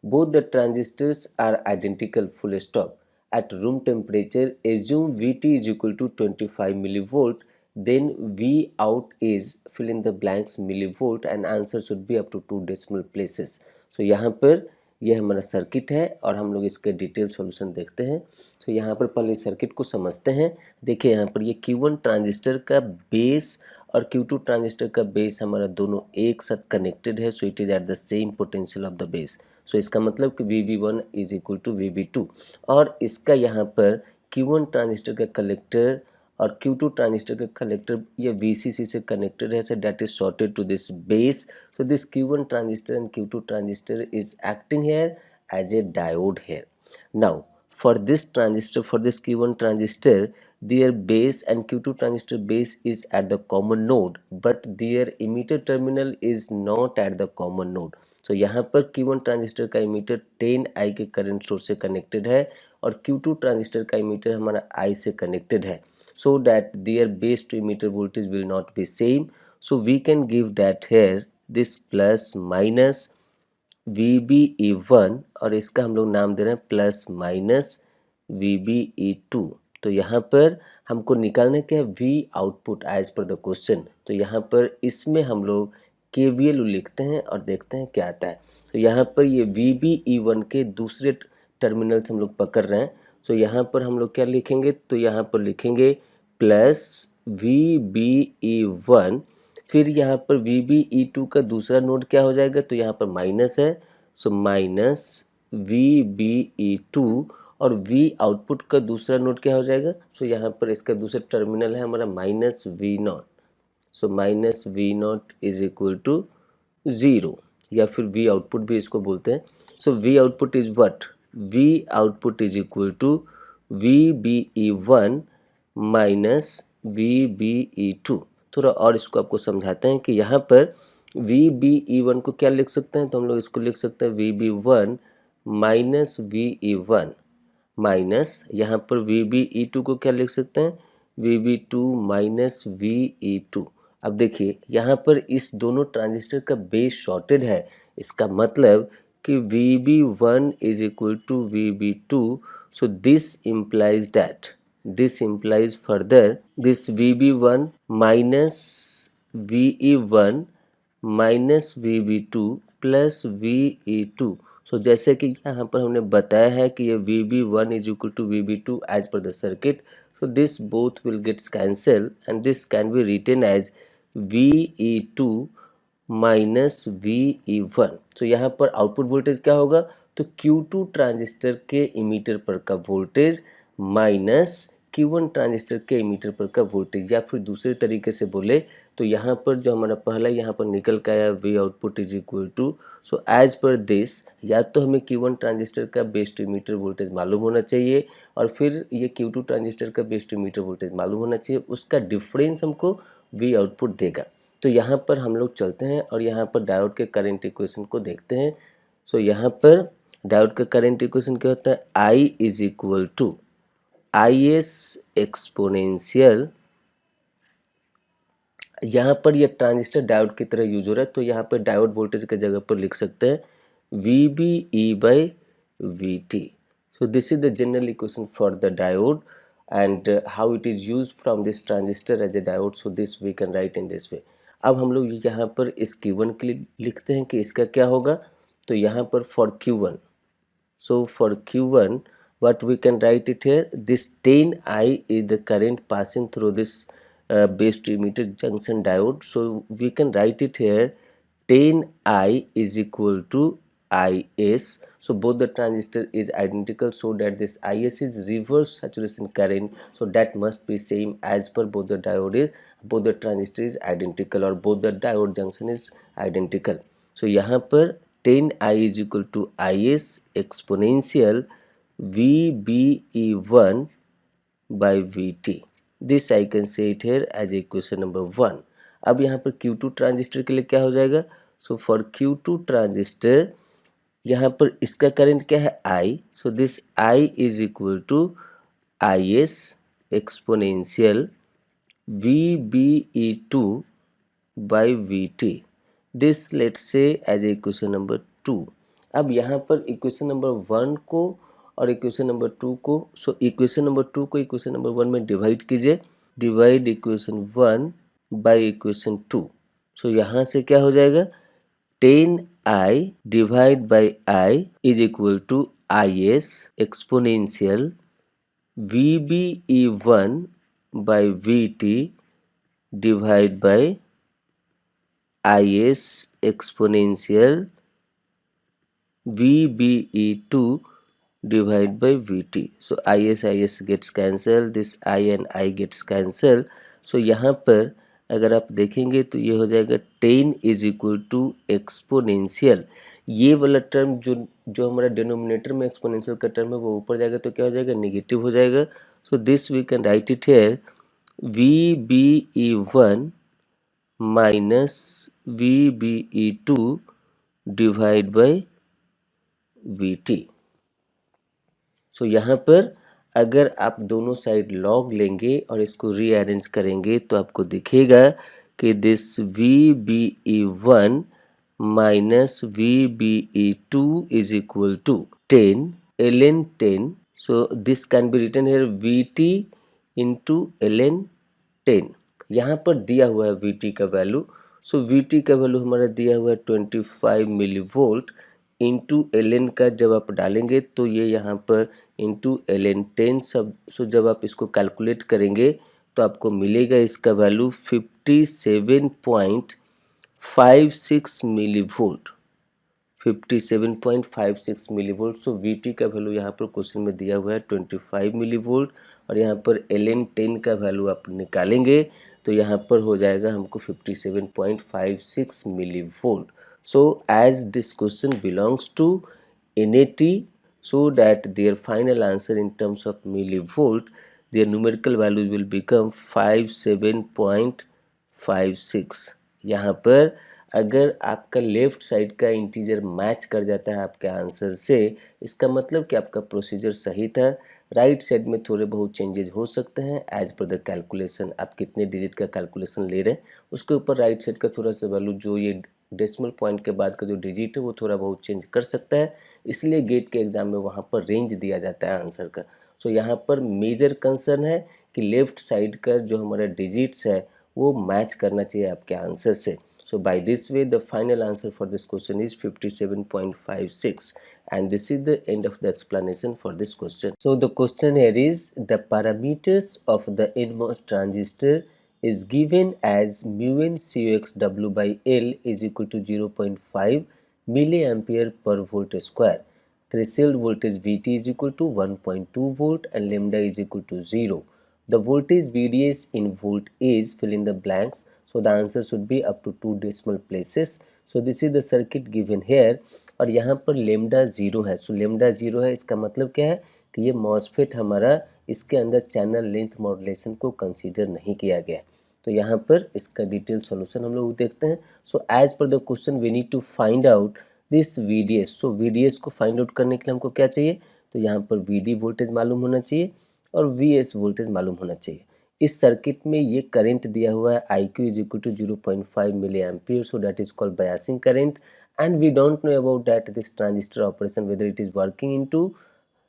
both the transistors are identical full stop at room temperature assume VT is equal to 25 millivolt then V out is fill in the blanks millivolt and answer should be up to 2 decimal places। so यहाँ पर ये हमारा circuit है और हम लोग इसके detail solution देखते हैं। तो यहाँ पर पहले सर्किट को समझते हैं। देखिए यहाँ पर ये Q1 ट्रांजिस्टर का बेस और Q2 ट्रांजिस्टर का बेस हमारा दोनों एक साथ कनेक्टेड है। So it is at the same potential of the base. So इसका मतलब कि VB1 is equal to VB2 और इसका यहाँ पर Q1 ट्रांजिस्टर का कलेक्टर और Q2 ट्रांजिस्टर का कलेक्टर ये VCC से कनेक्टेड है, so that is shorted to this base। so this Q1 transistor and Q2 transistor is acting here as a diode here। now for this transistor, for this Q1 transistor their base and Q2 transistor base is at the common node but their emitter terminal is not at the common node। so यहाँ पर Q1 transistor का emitter 10I के current source से connected है और Q2 transistor का emitter हमारा I से कनेक्टेड है, so that their base to emitter voltage will not be same। so we can give that here this plus minus VBE1 और इसका हम लोग नाम दे रहे हैं प्लस माइनस VBE2। तो यहाँ पर हमको निकालना क्या है, V output as per the question. तो यहाँ पर इसमें हम लोग KVL लिखते हैं और देखते हैं क्या आता है। तो यहाँ पर ये VBE1 के दूसरे टर्मिनल से हम लोग पकड़ रहे हैं। सो यहाँ पर हम लोग क्या लिखेंगे, तो यहाँ पर लिखेंगे प्लस VBE1 फिर यहाँ पर VBE2 का दूसरा नोड क्या हो जाएगा, तो यहाँ पर माइनस है, सो माइनस VBE2 और V आउटपुट का दूसरा नोड क्या हो जाएगा, सो यहाँ पर इसका दूसरा टर्मिनल है हमारा minus V0। So minus V not is equal to 0, या फिर वी आउटपुट भी इसको बोलते हैं. So V output is what? V output is equal to VBE1 minus VBE2. थोड़ा और इसको आपको समझाते हैं कि यहाँ पर VBE1 को क्या लिख सकते हैं, तो हम लोग इसको लिख सकते हैं VB1 माइनस VE1 माइनस यहाँ पर VBE2 को क्या लिख सकते हैं, VB2 माइनस VE2. अब देखिए यहाँ पर इस दोनों ट्रांजिस्टर का बेस शॉर्टेड है, इसका मतलब कि VB1 is equal to VB2. So this implies further this VB1 minus VE1 minus VB2 plus VE2. सो जैसे कि यहाँ पर हमने बताया है कि ये VB1 is equal to VB2 as per the circuit. So this both will get cancelled and this can be written as VE2 minus VE1. तो यहाँ पर आउटपुट वोल्टेज क्या होगा, तो Q2 ट्रांजिस्टर के इमीटर पर का वोल्टेज माइनस Q1 ट्रांजिस्टर के इमीटर पर का वोल्टेज, या फिर दूसरे तरीके से बोले तो यहाँ पर जो हमारा पहला यहाँ पर निकल के आया V output is equal to. So as पर दिस या तो हमें Q1 ट्रांजिस्टर का बेस टू इमीटर वोल्टेज मालूम होना चाहिए और फिर ये Q2 ट्रांजिस्टर का बेस टू इमीटर वोल्टेज मालूम होना चाहिए, उसका डिफरेंस हमको V आउटपुट देगा. तो यहाँ पर हम लोग चलते हैं और यहाँ पर डायोड के करंट इक्वेशन को देखते हैं. सो यहाँ पर डायोड का करंट इक्वेशन क्या होता है, I is equal to IS exponential. यहाँ पर यह ट्रांजिस्टर डायोड की तरह यूज हो रहा है, तो यहाँ पर डायोड वोल्टेज की जगह पर लिख सकते हैं VBE by VT. So this is the general equation for the diode and how it is used from this transistor as a diode. So this we can write in this way. अब हम लोग यहाँ पर इस Q1 के लिए लिखते हैं कि इसका क्या होगा, तो यहाँ पर for Q1. So for Q1 what we can write it here, this 10I is the current passing through this base to emitter junction diode. So we can write it here 10I is equal to IS. So both the transistor is identical, so that this IS is reverse saturation current, so that must be same as per both the diode is, both the transistor is identical or both the diode junction is identical. So यहाँ पर 10I is equal to IS exponential VBE1 by VT. This I can say it here as equation number 1. अब यहाँ पर Q2 transistor के लिए क्या हो जाएगा, सो फॉर Q2 ट्रांजिस्टर यहाँ पर इसका करंट क्या है I. So this I is equal to IS exponential VBE2 by VT. This let's say as equation number 2. अब यहाँ पर इक्वेशन नंबर 1 को और इक्वेशन नंबर 2 को, सो इक्वेशन नंबर 2 को इक्वेशन नंबर 1 में डिवाइड कीजिए. Divide equation 1 by equation 2. So यहाँ से क्या हो जाएगा, 10I divide by I is equal to IS exponential VBE1 by VT divide by IS exponential VBE2 divided by VT. So IS gets cancelled, this I and I gets cancelled. So यहाँ पर अगर आप देखेंगे तो ये हो जाएगा 10 is equal to exponential. ये वाला टर्म जो हमारा डिनोमिनेटर में एक्सपोनेंशियल का टर्म है वो ऊपर जाएगा तो क्या हो जाएगा, नेगेटिव हो जाएगा. So this we can write it here VBE1 minus VBE2 divide by VT. So यहाँ पर अगर आप दोनों साइड लॉग लेंगे और इसको रीअरेंज करेंगे तो आपको दिखेगा कि this VBE1 minus VBE2 is equal to 10 ln 10. So this can be written here VT into ln 10. यहाँ पर दिया हुआ है VT का वैल्यू. सो VT का वैल्यू हमारा दिया हुआ है 25 मिली वोल्ट इंटू ln का जब आप डालेंगे तो ये यहाँ पर इंटू ln 10 सब. सो जब आप इसको कैलकुलेट करेंगे तो आपको मिलेगा इसका वैल्यू 57.56 मिली वोल्ट. 57.56 मिली वोल्ट. सो VT का वैल्यू यहाँ पर क्वेश्चन में दिया हुआ है 25 मिली वोल्ट और यहाँ पर ln 10 का वैल्यू आप निकालेंगे तो यहाँ पर हो जाएगा हमको 57.56 milli volt. So as this question belongs to NAT, so that their final answer in terms of millivolt, their numerical values will become 57.56. यहाँ पर अगर आपका लेफ्ट साइड का इंटीजर मैच कर जाता है आपके आंसर से, इसका मतलब कि आपका प्रोसीजर सही था. राइट साइड में थोड़े बहुत चेंजेस हो सकते हैं एज पर द कैलकुलेशन. आप कितने डिजिट का कैलकुलेशन ले रहे हैं उसके ऊपर राइट साइड का थोड़ा सा वैल्यू जो ये डेसिमल पॉइंट के बाद का जो डिजिट है वो थोड़ा बहुत चेंज कर सकता है. इसलिए गेट के एग्जाम में वहाँ पर रेंज दिया जाता है आंसर का. सो यहाँ पर मेजर कंसर्न है कि लेफ्ट साइड का जो हमारा डिजिट्स है वो मैच करना चाहिए आपके आंसर से. So by this way the final answer for this question is 57.56, and this is the end of the explanation for this question. So the question here is the parameters of the NMOS transistor is given as mu n CoxW by L is equal to 0.5 milliampere per volt square. Threshold voltage Vt is equal to 1.2 volt and lambda is equal to 0. The voltage VDS in volt is fill in the blanks. So the answer should be up to 2 decimal places. So this is the circuit given here. और यहाँ पर lambda zero है. So lambda zero है, इसका मतलब क्या है कि ये मॉसफेट हमारा इसके अंदर चैनल लेंथ मॉड्यूलेशन को कंसीडर नहीं किया गया. तो यहाँ पर इसका डिटेल सॉल्यूशन हम लोग देखते हैं. So as per the question we need to find out this VDS. So VDS को फाइंड आउट करने के लिए हमको क्या चाहिए, तो यहाँ पर VD वोल्टेज मालूम होना चाहिए और VS वोल्टेज मालूम होना चाहिए. इस सर्किट में ये करंट दिया हुआ है IQ is equal to 0.5 milli ampere. So that is called biasing current, and we don't know about that this transistor operation whether it is working into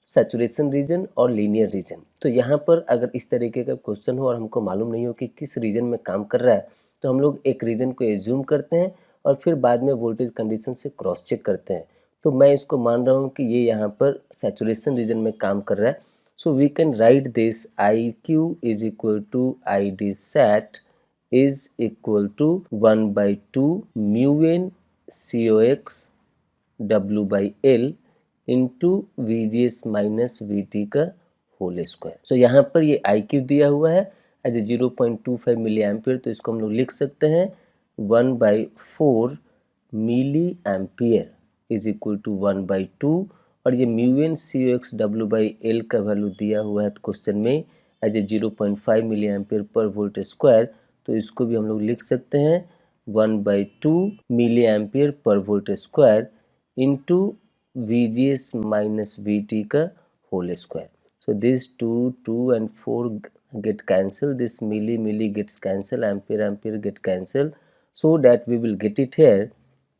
saturation region और लीनियर रीजन. तो यहाँ पर अगर इस तरीके का क्वेश्चन हो और हमको मालूम नहीं हो कि किस रीजन में काम कर रहा है, तो हम लोग एक रीजन को एज्यूम करते हैं और फिर बाद में वोल्टेज कंडीशन से क्रॉस चेक करते हैं. तो मैं इसको मान रहा हूँ कि ये यहाँ पर सैचुरेशन रीजन में काम कर रहा है. So we can write this IQ is equal to ID sat is equal to 1 by 2 mu n COX W by L into VGS minus VT का होल स्क्वायर. सो यहाँ पर ये IQ दिया हुआ है एज ए 0.25 मिली एम्पियर. तो इसको हम लोग लिख सकते हैं 1 by 4 milliampere is equal to 1 by 2. और ये mu N CoX W by L का वैल्यू दिया हुआ है क्वेश्चन में as a 0.5 milliampere per volt square. तो इसको भी हम लोग लिख सकते हैं 1 by 2 milliampere per volt square into VGS minus VT का whole square. So these 2 and 4 get cancelled. This milli gets cancelled. Ampere get cancelled. So that we will get it here.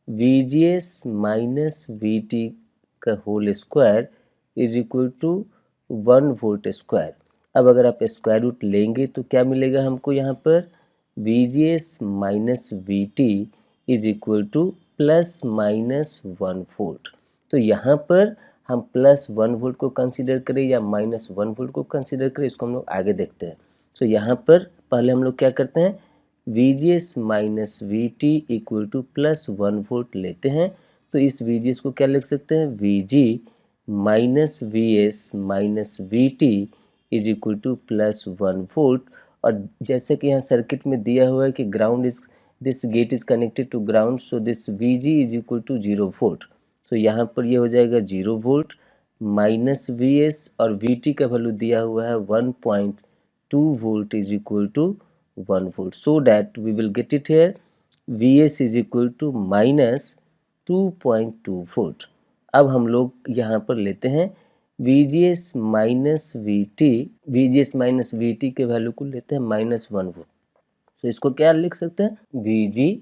VGS minus VT का whole square is equal to 1 volt square. अब अगर आप square root लेंगे तो क्या मिलेगा हमको यहाँ पर, VGS minus VT is equal to plus minus 1 volt. तो यहाँ पर हम प्लस 1 वोल्ट को कंसीडर करें या माइनस 1 वोल्ट को कंसीडर करें, इसको हम लोग आगे देखते हैं. तो यहाँ पर पहले हम लोग क्या करते हैं, VGS minus VT equal two plus 1 volt लेते हैं. तो इस VGS को क्या लिख सकते हैं, VG minus VS minus VT is equal two plus 1 volt. और जैसे कि यहाँ सर्किट में दिया हुआ है कि ground is this gate is connected to ground, so this VG is equal to 0 volt. so यहाँ पर ये हो जाएगा 0 volt माइनस VS और VT का वैल्यू दिया हुआ है 1.2 volt is equal to 1 volt. so that we will get it here VS is equal to minus 2.2 volt. अब हम लोग यहाँ पर लेते हैं VGS माइनस VT के वैल्यू को लेते हैं माइनस 1 वोल्ट. तो इसको क्या लिख सकते हैं, VG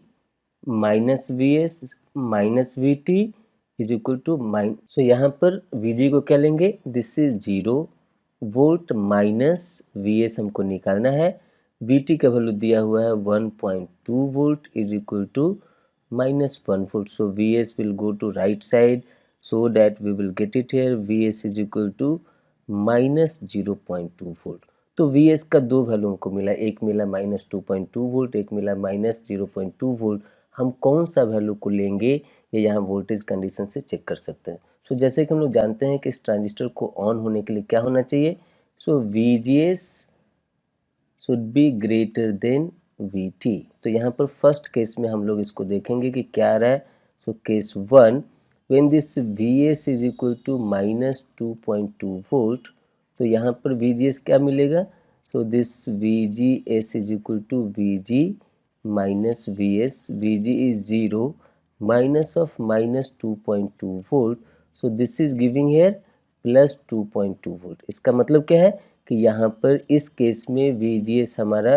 minus VS minus VT is equal to so यहाँ पर VG को क्या लेंगे, this is 0 volt minus VS हमको निकालना है. VT का वैल्यू दिया हुआ है 1.2 volt is equal to minus 1 volt. So VS will go to right side so that we will get it here VS is equal to minus 0.2 volt. तो VS का दो वैल्यू हमको मिला, एक मिला माइनस 2.2 वोल्ट, एक मिला माइनस 0.2 वोल्ट. हम कौन सा वैल्यू को लेंगे ये यहाँ वोल्टेज कंडीशन से चेक कर सकते हैं. सो जैसे कि हम लोग जानते हैं कि इस ट्रांजिस्टर को ऑन होने के लिए क्या होना चाहिए, सो VGS should be greater then VT। तो यहाँ पर फर्स्ट केस में हम लोग इसको देखेंगे कि क्या आ रहा है। So case 1, when this VS is equal to -2.2 volt, तो यहाँ पर VGS क्या मिलेगा। So this VGS is equal to VG minus VS, VG is 0, minus of -2.2 volt, so this is giving here plus 2.2 volt। इसका मतलब क्या है कि यहाँ पर इस केस में VGS हमारा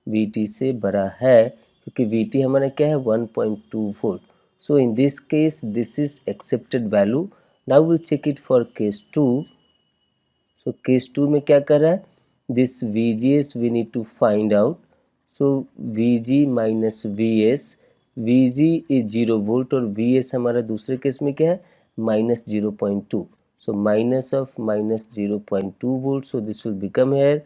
VT से बड़ा है, क्योंकि VT हमारा क्या है 1.2 volt। So in this case this is accepted value। Now we'll check it for case 2। So case 2 में क्या कर रहा है, this VGS we need to find out। So VG minus VS, VG is 0 volt और VS हमारा दूसरे case में क्या है -0.2। So minus of -0.2 volt, so this will become here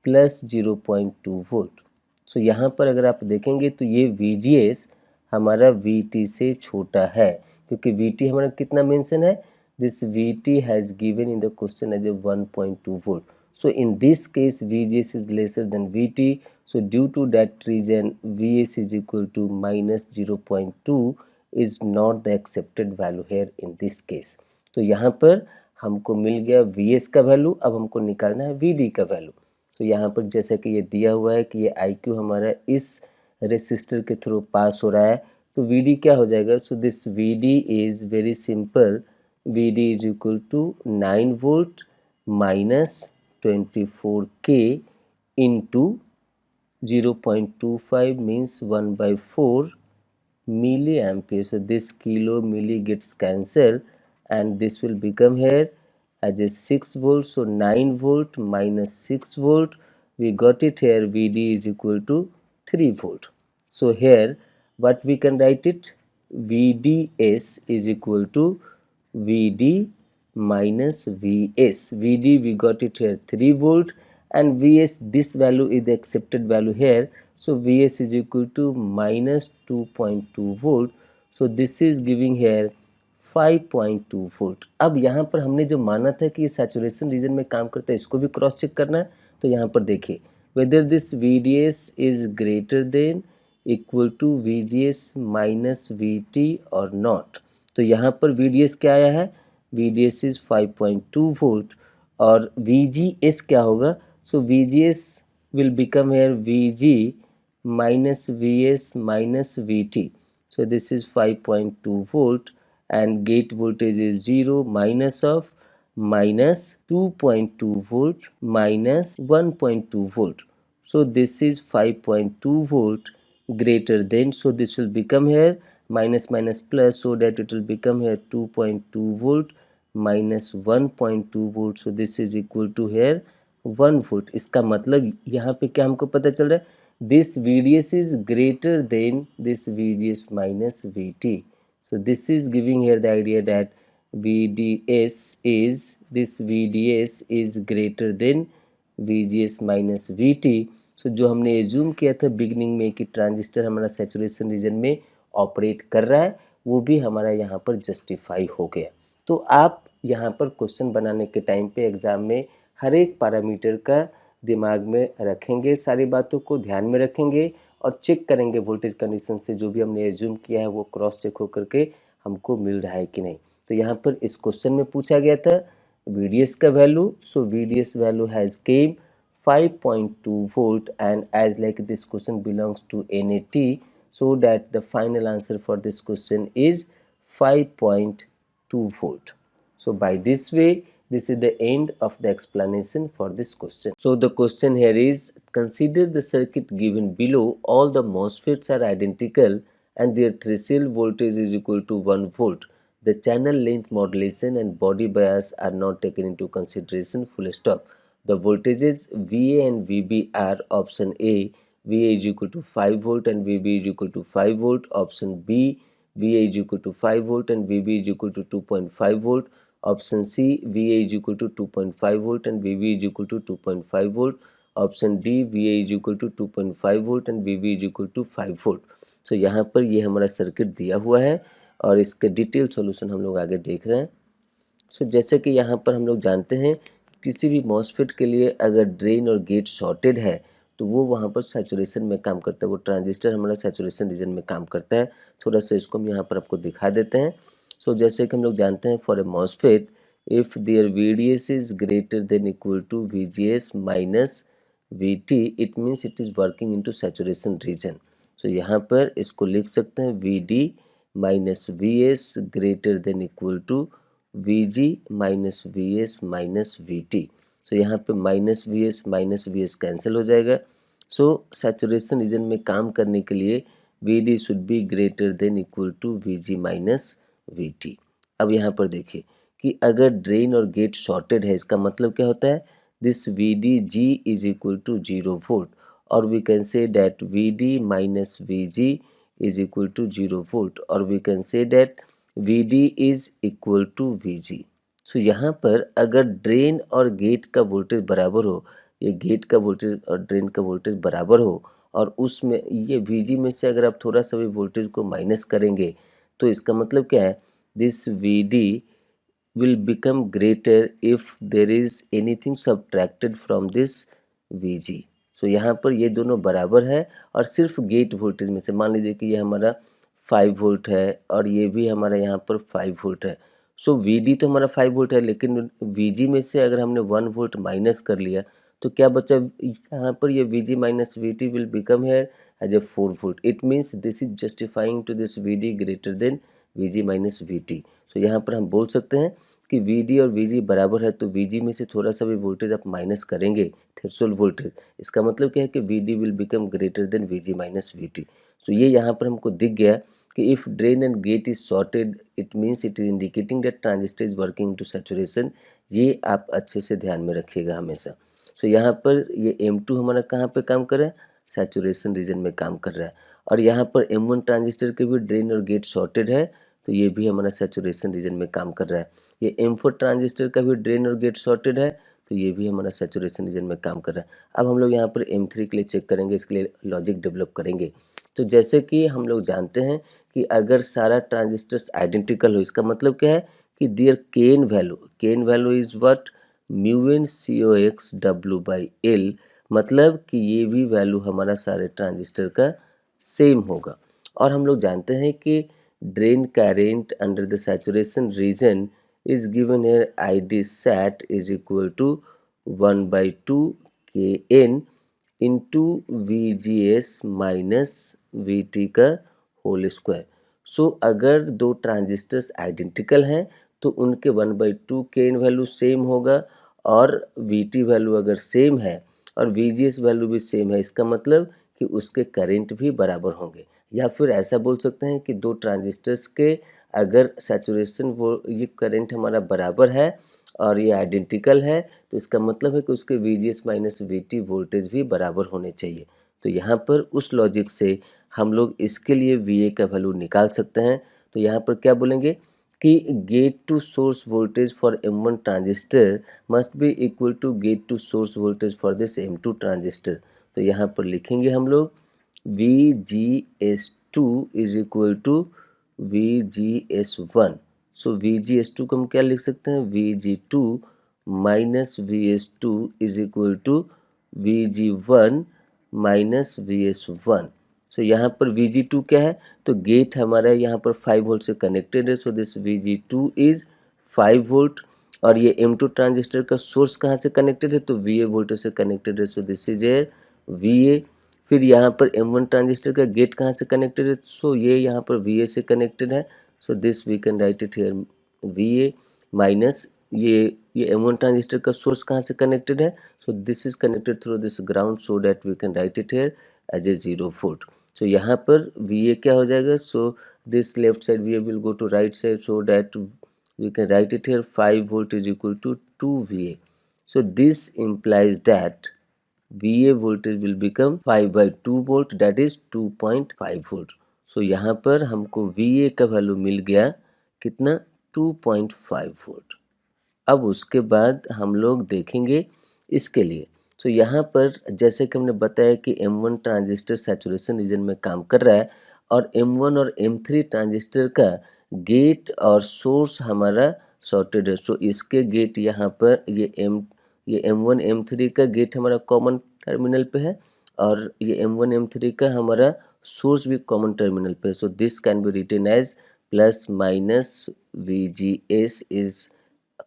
plus 0.2 volt। So यहाँ पर अगर आप देखेंगे तो ये VGS हमारा VT से छोटा है, क्योंकि VT हमारा कितना मेंशन है, this VT has given in the question as a 1.2 volt। So in this case VGS is lesser than VT, so due to that reason VS is equal to -0.2 is not the accepted value here in this case। तो यहाँ पर हमको मिल गया VS का value, अब हमको निकालना है VD का वैल्यू। तो यहाँ पर जैसा कि ये दिया हुआ है कि ये IQ हमारा इस रेसिस्टर के थ्रू पास हो रहा है, तो VD क्या हो जाएगा। So this VD is very simple, VD is equal to 9 volt minus 24K into 0.25 means 1 by 4 milliampere। So this kilo milli gets cancelled and this will become here as a 6 volt। So 9 volt minus 6 volt, we got it here VD is equal to 3 volt। So here what we can write it, VDS is equal to VD minus VS। VD we got it here 3 volt and VS, this value is the accepted value here, so VS is equal to minus 2.2 volt। So this is giving here 5.2 volt। अब यहाँ पर हमने जो माना था कि ये saturation region में काम करता है, इसको भी क्रॉस चेक करना है। तो यहाँ पर देखिए whether this VDS is greater than equal to VGS minus VT or not। तो यहाँ पर VDS क्या आया है, VDS is 5.2 volt और VGS क्या होगा। सो VGS will become here VG minus VS minus VT। So this is 5.2 volt and gate voltage is 0 minus of minus 2.2 volt minus 1.2 volt। So this is 5.2 volt greater than, so this will become here minus minus plus, so that it will become here 2.2 volt minus 1.2 volt। So this is equal to here 1 volt। इसका मतलब यहाँ पे क्या हमको पता चल रहा है, this VDS is greater than this VGS minus VT। So this is giving here the idea that VDS is, this VDS is greater than VGS minus VT। So जो हमने एज्यूम किया था बिगनिंग में कि ट्रांजिस्टर हमारा saturation region में operate कर रहा है, वो भी हमारा यहाँ पर जस्टिफाई हो गया। तो आप यहाँ पर क्वेश्चन बनाने के टाइम पे एग्ज़ाम में हर एक पैरामीटर का दिमाग में रखेंगे, सारी बातों को ध्यान में रखेंगे और चेक करेंगे वोल्टेज कंडीशन से जो भी हमने एज्यूम किया है वो क्रॉस चेक हो करके हमको मिल रहा है कि नहीं। तो यहाँ पर इस क्वेश्चन में पूछा गया था VDS का value. So VDS value has came 5.2 volt and as like this question belongs to NAT, so that the final answer for this question is 5.2 volt। So by this way this is the end of the explanation for this question। So the question here is, consider the circuit given below, all the MOSFETs are identical and their threshold voltage is equal to 1 volt। The channel length modulation and body bias are not taken into consideration, full stop। The voltages VA and VB are option A, VA is equal to 5 volt and VB is equal to 5 volt, option B, VA is equal to 5 volt and VB is equal to 2.5 volt, option C, VA is equal to 2.5 volt and VB is equal to 2.5 volt, option D, VA is equal to 2.5 volt and VB is equal to 5 volt। तो यहाँ पर ये हमारा circuit दिया हुआ है और इसके डिटेल सॉल्यूशन हम लोग आगे देख रहे हैं। सो जैसे कि यहाँ पर हम लोग जानते हैं किसी भी मॉसफेट के लिए अगर ड्रेन और गेट शॉर्टेड है तो वो वहाँ पर सैचुरेशन में काम करता है, वो ट्रांजिस्टर हमारा सैचुरेशन रीजन में काम करता है। थोड़ा सा इसको हम यहाँ पर आपको दिखा देते हैं। सो जैसे कि हम लोग जानते हैं for a MOSFET if there VDS is greater than equal to VGS minus VT it means it is working into saturation region. So यहाँ पर इसको लिख सकते हैं VD minus VS greater than equal to VG minus VS minus VT। So यहाँ पे minus V S cancel हो जाएगा। सो सैचुरेशन रीजन में काम करने के लिए VD should be greater than equal to VG minus VT। अब यहाँ पर देखिए कि अगर ड्रेन और गेट शॉर्टेड है, इसका मतलब क्या होता है, this VDG is equal to 0 volt और we can say that VD minus VG is equal to 0 volt और we can say that VD is equal to VG। So यहाँ पर अगर ड्रेन और गेट का वोल्टेज बराबर हो, ये गेट का वोल्टेज और ड्रेन का वोल्टेज बराबर हो और उसमें ये VG में से अगर आप थोड़ा सा भी वोल्टेज को माइनस करेंगे तो इसका मतलब क्या है, this VD will become greater if there is anything subtracted from this VG। So यहाँ पर ये दोनों बराबर है और सिर्फ गेट वोल्टेज में से मान लीजिए कि ये हमारा 5 वोल्ट है और ये भी हमारा यहाँ पर 5 वोल्ट है। सो VD तो हमारा 5 वोल्ट है लेकिन VG में से अगर हमने 1 वोल्ट माइनस कर लिया तो क्या बचा, यहाँ पर ये VG minus VT will become here as a 4 volt. It means this is justifying to this VD greater than VG minus VT। So यहाँ पर हम बोल सकते हैं कि VD और VG बराबर है तो VG में से थोड़ा सा भी वोल्टेज आप माइनस करेंगे थ्रेशोल्ड वोल्टेज, इसका मतलब क्या है कि VD will become greater than VG minus VT। So ये यहाँ पर हमको दिख गया कि if drain and gate is shorted it means it is indicating that transistor is working to saturation. ये आप अच्छे से ध्यान में रखिएगा हमेशा। सो यहाँ पर ये M2 हमारा कहाँ पे काम कर रहा है, सैचुरेशन रीजन में काम कर रहा है और यहाँ पर M1 ट्रांजिस्टर के भी ड्रेन और गेट शॉर्टेड है तो ये भी हमारा सैचुरेशन रीजन में काम कर रहा है। ये M4 ट्रांजिस्टर का भी ड्रेन और गेट शॉर्टेड है तो ये भी हमारा सैचुरेशन रीजन में काम कर रहा है। अब हम लोग यहाँ पर M3 के लिए चेक करेंगे, इसके लिए लॉजिक डेवलप करेंगे। तो जैसे कि हम लोग जानते हैं कि अगर सारा ट्रांजिस्टर्स आइडेंटिकल हो, इसका मतलब क्या है कि their K n value is what, mu N COX W/L, मतलब कि ये भी वैल्यू हमारा सारे ट्रांजिस्टर का सेम होगा। और हम लोग जानते हैं कि drain current under the saturation reason is given here ID sat is equal to 1/2 Kn into VGS minus VT का होल स्क्वायर। सो अगर दो ट्रांजिस्टर्स आइडेंटिकल हैं तो उनके 1/2 Kn वैल्यू सेम होगा और VT वैल्यू अगर सेम है और VGS वैल्यू भी सेम है, इसका मतलब कि उसके करंट भी बराबर होंगे। या फिर ऐसा बोल सकते हैं कि दो ट्रांजिस्टर्स के अगर सैचुरेशन वो ये करंट हमारा बराबर है और ये आइडेंटिकल है तो इसका मतलब है कि उसके VGS माइनस VT वोल्टेज भी बराबर होने चाहिए। तो यहाँ पर उस लॉजिक से हम लोग इसके लिए VA का वैल्यू निकाल सकते हैं। तो यहाँ पर क्या बोलेंगे कि gate to source voltage for M1 transistor must be equal to gate to source voltage for this M2 transistor. तो यहाँ पर लिखेंगे हम लोग VGS2 is equal to VGS1। So VGS2 को हम क्या लिख सकते हैं, VG2 minus VS2 is equal to VG1 minus VS1। So यहाँ पर VG2 क्या है, तो गेट हमारा यहाँ पर 5 वोल्ट से कनेक्टेड है, so this VG2 is 5 volt और ये M2 ट्रांजिस्टर का सोर्स कहाँ से कनेक्टेड है, तो VA वोल्टेज से कनेक्टेड है, so this is a VA। फिर यहाँ पर M1 ट्रांजिस्टर का गेट कहाँ से कनेक्टेड है, सो ये यहाँ पर VA से कनेक्टेड है, so this we can write it here VA minus ये M1 ट्रांजिस्टर का सोर्स कहाँ से कनेक्टेड है, so this is connected through this ground, so that we can write it here as a 0 volt. So यहाँ पर VA क्या हो जाएगा, so this left side VA will go to right side, so that we can write it here 5 volt is equal to 2 VA। So this implies that VA voltage will become 5/2 volt, that is 2.5 volt। सो यहाँ पर हमको VA का value मिल गया कितना, 2.5 volt. अब उसके बाद हम लोग देखेंगे इसके लिए। सो यहाँ पर जैसे कि हमने बताया कि M1 ट्रांजिस्टर सैचुरेशन रीजन में काम कर रहा है और M1 और M3 ट्रांजिस्टर का गेट और सोर्स हमारा शॉर्टेड है। सो इसके गेट यहाँ पर ये M1 M3 का गेट हमारा कॉमन टर्मिनल पे है और ये M1 M3 का हमारा सोर्स भी कॉमन टर्मिनल पे, so this can be written as plus minus VGS is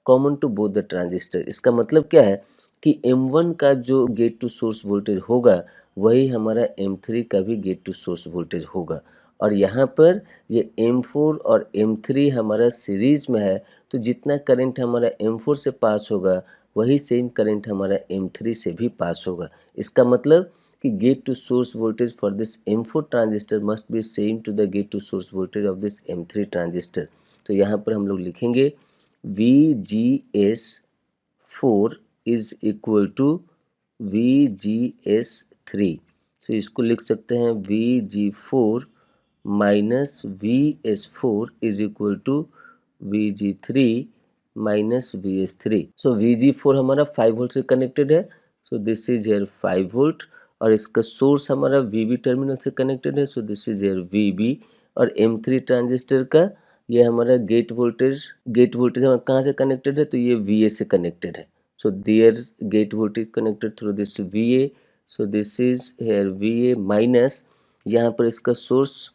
common to both the transistor. इसका मतलब क्या है कि M1 का जो गेट टू सोर्स वोल्टेज होगा वही हमारा M3 का भी गेट टू सोर्स वोल्टेज होगा। और यहाँ पर ये M4 और M3 हमारा सीरीज में है, तो जितना करंट हमारा M4 से पास होगा वही सेम करंट हमारा M3 से भी पास होगा। इसका मतलब कि gate to source voltage for this M4 transistor must be same to the gate to source voltage of this M3 transistor. तो यहाँ पर हम लोग लिखेंगे VGS4 is equal to VGS3। तो इसको लिख सकते हैं VG4 minus VS4 is equal to VG3 minus VS3। So VG4 हमारा 5 वोल्ट से कनेक्टेड है, so this is here 5 volt, और इसका सोर्स हमारा VB टर्मिनल से कनेक्टेड है, so this is here VB। और M3 ट्रांजिस्टर का ये हमारा गेट वोल्टेज हमारा कहाँ से कनेक्टेड है, तो ये VA से कनेक्टेड है। So their gate voltage connected through this VA, so this is here VA minus, यहाँ पर इसका सोर्स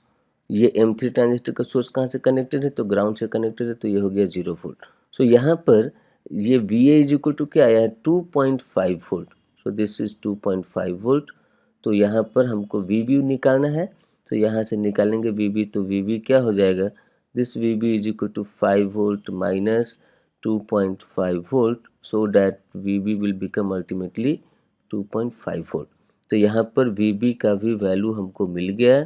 ये M3 ट्रांजिस्टर का सोर्स कहाँ से कनेक्टेड है, तो ग्राउंड से कनेक्टेड है, तो ये हो गया 0 वोल्ट। सो यहाँ पर ये VA इज इक्वल टू क्या आया है, 2.5 volt. So this is 2.5 volt. तो यहाँ पर हमको VB निकालना है, तो यहाँ से निकालेंगे VB, तो VB क्या हो जाएगा, this VB is equal to 5 volt minus 2.5 volt, so that VB will become ultimately 2.5 volt. तो यहाँ पर VB का भी वैल्यू हमको मिल गया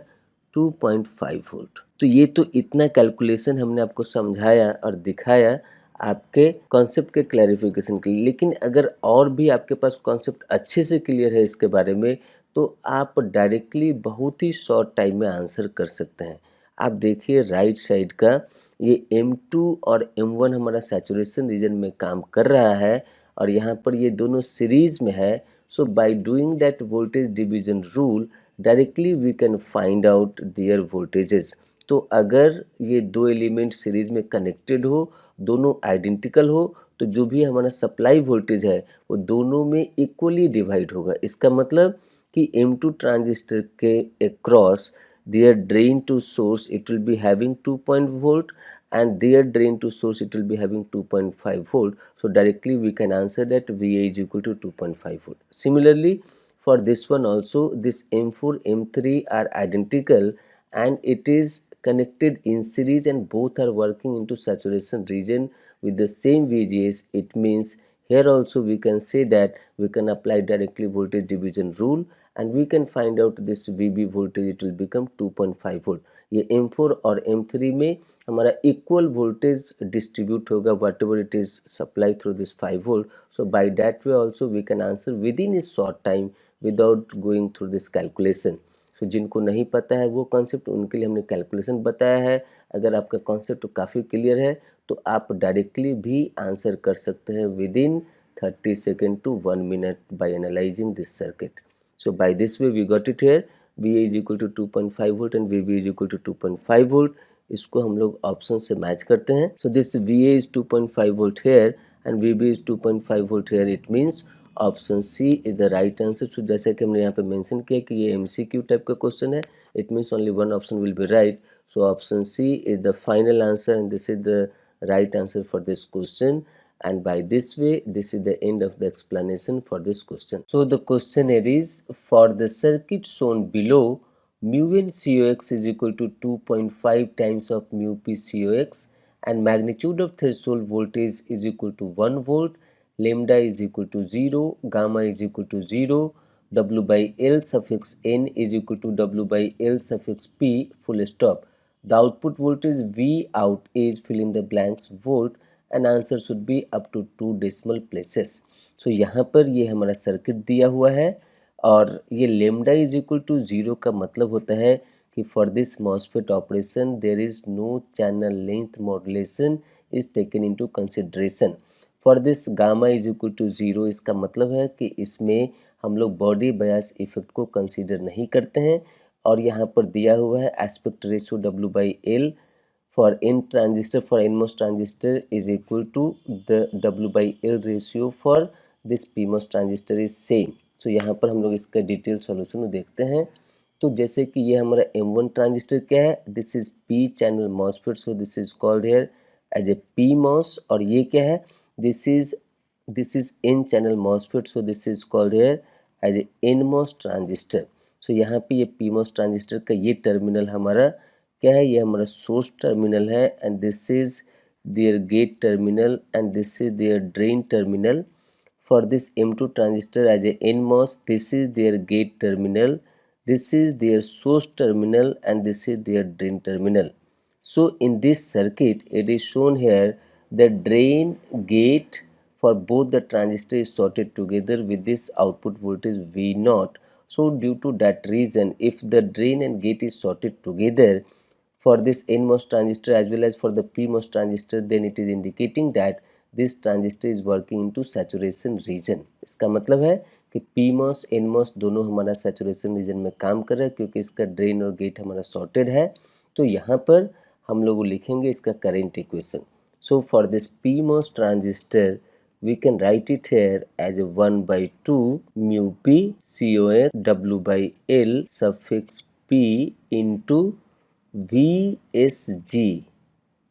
2.5 वोल्ट। तो ये तो इतना कैलकुलेशन हमने आपको समझाया और दिखाया आपके कॉन्सेप्ट के क्लैरिफिकेशन के लिए। लेकिन अगर और भी आपके पास कॉन्सेप्ट अच्छे से क्लियर है इसके बारे में, तो आप डायरेक्टली बहुत ही शॉर्ट टाइम में आंसर कर सकते हैं। आप देखिए राइट साइड का ये M2 और M1 हमारा सैचुरेशन रीजन में काम कर रहा है, और यहाँ पर ये दोनों सीरीज में है। So by doing that voltage division rule directly we can find out their voltages. तो अगर ये दो एलिमेंट सीरीज में कनेक्टेड हो, दोनों आइडेंटिकल हो, तो जो भी हमारा सप्लाई वोल्टेज है वो दोनों में इक्वली डिवाइड होगा। इसका मतलब कि M2 ट्रांजिस्टर के across their drain to source it will be having 2 volt, and their drain to source it will be having 2.5 volt. So directly we can answer that VA is equal to 2.5 volt. Similarly for this one also, this M4 M3 are identical and it is connected in series and both are working into saturation region with the same VGS. It means here also we can say that we can apply directly voltage division rule and we can find out this VB voltage, it will become 2.5 volt. ये M4 और M3 में हमारा equal voltage distribute होगा whatever it is supply through this 5 volt. So by that way also we can answer within a short time without going through this calculation. So जिनको नहीं पता है वो concept, उनके लिए हमने calculation बताया है. अगर आपका कॉन्सेप्ट काफ़ी क्लियर है तो आप डायरेक्टली भी आंसर कर सकते हैं within 30 second to 1 minute by analysing this circuit. So by this way we got it here, VA is equal to 2.5 volt and VB is equal to 2.5 volt. इसको हम लोग ऑप्शन से match करते हैं. So this VA is 2.5 volt here and VB is 2.5 volt here. It means option C is the right answer. So जैसे कि हमने यहाँ पे मेंशन किया कि ये MCQ टाइप का क्वेश्चन है, it means only one option will be right. So option C is the final answer and this is the right answer for this question. And by this way, this is the end of the explanation for this question. So the question here is, for the circuit shown below, mu n COX is equal to 2.5 times of mu p COX and magnitude of threshold voltage is equal to 1 volt, lambda is equal to 0, gamma is equal to 0, W by L suffix n is equal to W by L suffix p full stop. The output voltage V out is fill in the blanks volt and answer should be up to 2 decimal places. So यहाँ पर ये हमारा circuit दिया हुआ है और ये lambda is equal to 0 का मतलब होता है कि for this MOSFET operation there is no channel length modulation is taken into consideration. For this gamma is equal to 0 इसका मतलब है कि इसमें हम लोग बॉडी बायस इफेक्ट को कंसीडर नहीं करते हैं. और यहाँ पर दिया हुआ है aspect ratio W by L for n transistor, for NMOS transistor is equal to the W by L ratio for this PMOS transistor is same. सो यहाँ पर हम लोग इसका डिटेल सॉल्यूशन देखते हैं। तो जैसे कि ये हमारा M1 ट्रांजिस्टर क्या है, this is P channel MOSFET, so this is called here as a P MOS. और ये क्या है, this is N channel MOSFET, so this is called here as a N MOS transistor. So यहाँ पे ये P MOS transistor का ये terminal हमारा क्या है, ये हमारा सोर्स टर्मिनल है, and this is their gate terminal and this is their drain terminal. For this M2 transistor as a NMOS, this is their gate terminal, this is their source terminal, and this is their drain terminal. So in this circuit, it is shown here the drain gate for both the transistor is sorted together with this output voltage V0. So due to that reason, if the drain and gate is sorted together for this NMOS transistor as well as for the PMOS transistor, then it is indicating that this transistor is working into saturation region. इसका मतलब है कि PMOS NMOS दोनों हमारा saturation region में काम कर रहा है, क्योंकि इसका ड्रेन और गेट हमारा sorted है। तो यहाँ पर हम लोग लिखेंगे इसका current equation. So for this PMOS transistor, we can write it here as a 1/2 mu P COH W by L suffix P into VSG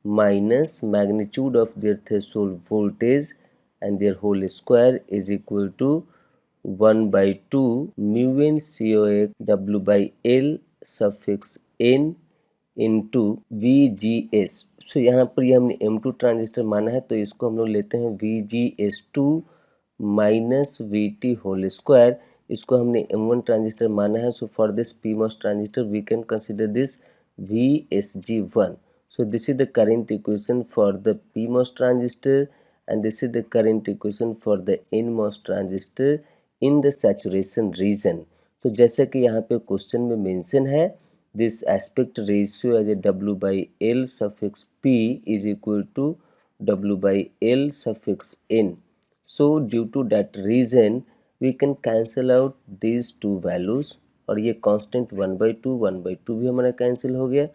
minus magnitude of their threshold voltage and their whole square is equal to 1/2 mu n COH W by L suffix n into VGS। सो यहाँ पर ये हमने M2 transistor माना है, तो इसको हम लोग लेते हैं VGS2 minus VT whole square. इसको हमने M1 ट्रांजिस्टर माना है, so for this PMOS transistor we can consider this VSG1. So this is the current equation for the PMOS transistor and this is the current equation for the NMOS transistor in the saturation region. तो जैसे कि यहाँ पे question में mention है, this aspect ratio as a W by L suffix P is equal to W by L suffix N. So due to that reason we can cancel out these two values और ये constant 1/2 भी हमारा cancel हो गया।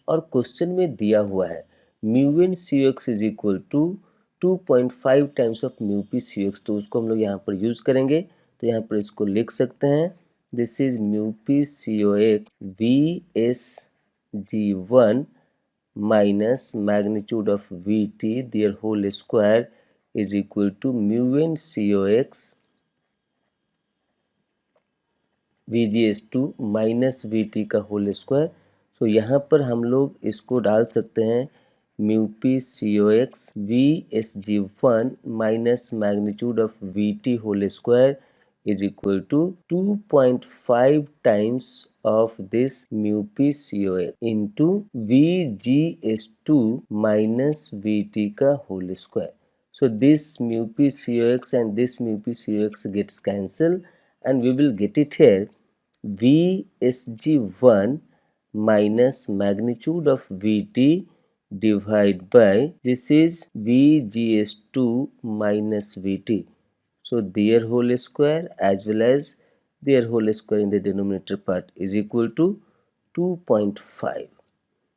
और question में दिया हुआ है mu N C X is equal to 2.5 times of mu P C X, तो उसको हम लोग यहाँ पर यूज़ करेंगे। तो यहाँ पर इसको लिख सकते हैं, this is mu P C O X V S G one minus magnitude of V T their whole square is equal to mu N C O X VGS2 minus VT का whole square. तो यहाँ पर हम लोग इसको डाल सकते हैं mu P C O X VSG1 minus magnitude of VT whole square is equal to 2.5 times of this mu P C O x into VGS2 minus VT का whole square. So this mu p COX and this mu p COX gets cancelled and we will get it here VSG1 minus magnitude of VT divided by this is VGS2 minus VT. So their whole square as well as their whole square in the denominator part is equal to 2.5.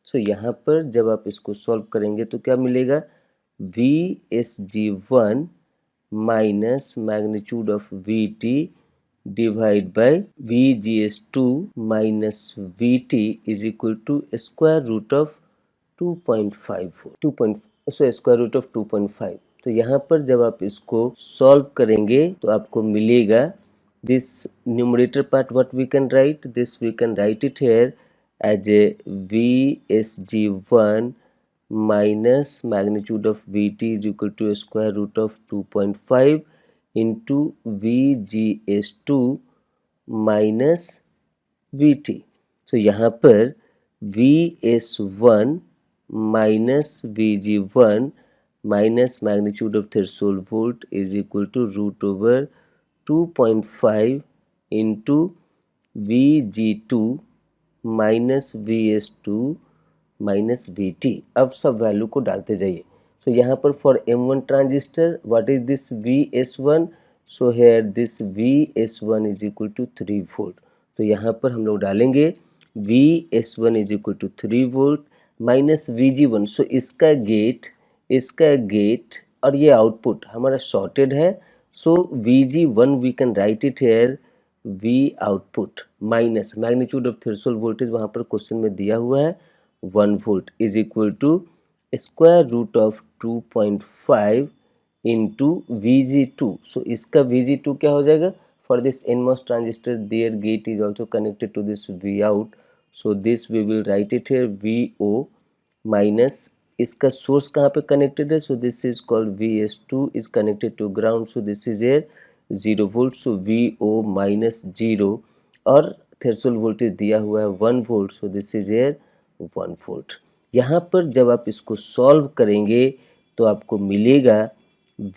So यहाँ पर जब आप इसको solve करेंगे तो क्या मिलेगा, VSG1 minus magnitude of VT divided by VGS2 minus VT is equal to square root of 2.5 so square root of 2.5। तो यहाँ पर जब आप इसको सॉल्व करेंगे तो आपको मिलेगा this numerator part what we can write, this we can write it here as a VSG1 minus magnitude of VT is equal to square root of 2.5 into VGS2 minus VT। so यहाँ पर VS1 minus VG1 minus magnitude of threshold volt is equal to root over 2.5 into VG2 minus VS2 minus VT। अब सब value को डालते जाइए। So यहाँ पर for M1 transistor what is this VS1, so here this VS1 is equal to 3 volt. तो यहाँ पर हम लोग डालेंगे VS1 is equal to 3 volt minus VG1। So इसका गेट और ये आउटपुट हमारा शॉर्टेड है, so VG1 we can write it here V output minus magnitude of threshold voltage वहाँ पर क्वेश्चन में दिया हुआ है 1 volt is equal to square root of 2.5 into Vg2। So इसका Vg2 क्या हो जाएगा? For this NMOS transistor their gate is also connected to this V out, so this we will write it here VO minus इसका source कहाँ पे connected है? So this is called VS2 is connected to ground, so this is here 0 volt, so VO minus 0 और threshold voltage दिया हुआ है 1 volt, so this is air 1 volt. यहाँ पर जब आप इसको सॉल्व करेंगे तो आपको मिलेगा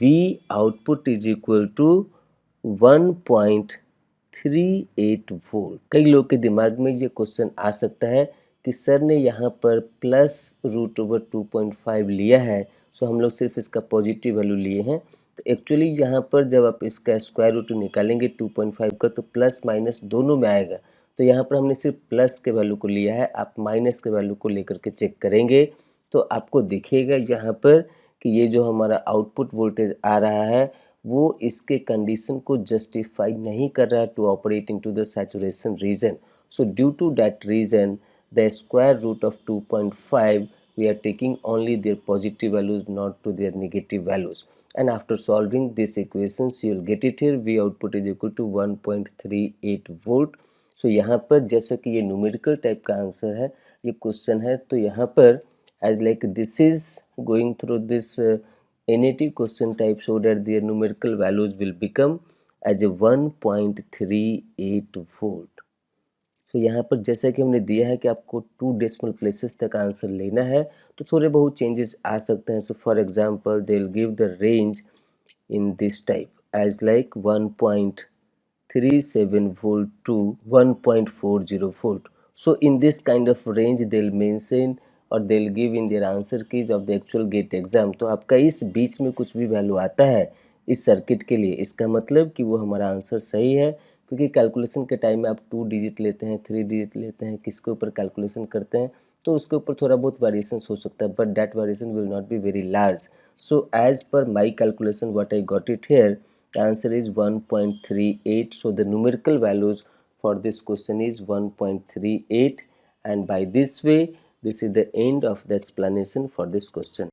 V output is equal to 1.38 volt. कई लोग के दिमाग में ये क्वेश्चन आ सकता है कि सर ने यहाँ पर प्लस रूट ओवर 2.5 लिया है, सो हम लोग सिर्फ इसका पॉजिटिव वैल्यू लिए हैं। तो एक्चुअली यहाँ पर जब आप इसका स्क्वायर रूट निकालेंगे 2.5 का तो प्लस माइनस दोनों में आएगा। तो यहाँ पर हमने सिर्फ प्लस के वैल्यू को लिया है, आप माइनस के वैल्यू को लेकर के चेक करेंगे तो आपको दिखेगा यहाँ पर कि ये जो हमारा आउटपुट वोल्टेज आ रहा है वो इसके कंडीशन को जस्टिफाई नहीं कर रहा है to operate into the saturation region. So due to that region the square root of 2.5 we are taking only their positive values, not to their negative values, and after solving these equations you will get it here V output is equal to 1.38 volt। so यहाँ पर जैसा कि ये numerical type का answer है, ये question है, तो यहाँ पर as like this is going through this NAT question type so that their numerical values will become as a 1.38 volt। तो यहाँ पर जैसा कि हमने दिया है कि आपको 2 डेसिमल प्लेसेस तक आंसर लेना है तो थोड़े बहुत चेंजेस आ सकते हैं। So for example they will give the range in this type as like 1.37 volt to 1.40 volt। so in this kind of range they'll mention और they'll give in their answer keys of the actual gate exam। तो आपका इस बीच में कुछ भी value आता है इस सर्किट के लिए, इसका मतलब कि वो हमारा आंसर सही है, क्योंकि कैलकुलेशन के टाइम में आप 2 डिजिट लेते हैं, 3 डिजिट लेते हैं, किसके ऊपर कैलकुलेशन करते हैं तो उसके ऊपर थोड़ा बहुत वेरिएशन हो सकता है, but that variation will not be very large. So as per my calculation what I got it here, the answer is 1.38, so the numerical values for this question is 1.38, and by this way this is the end of the explanation for this question।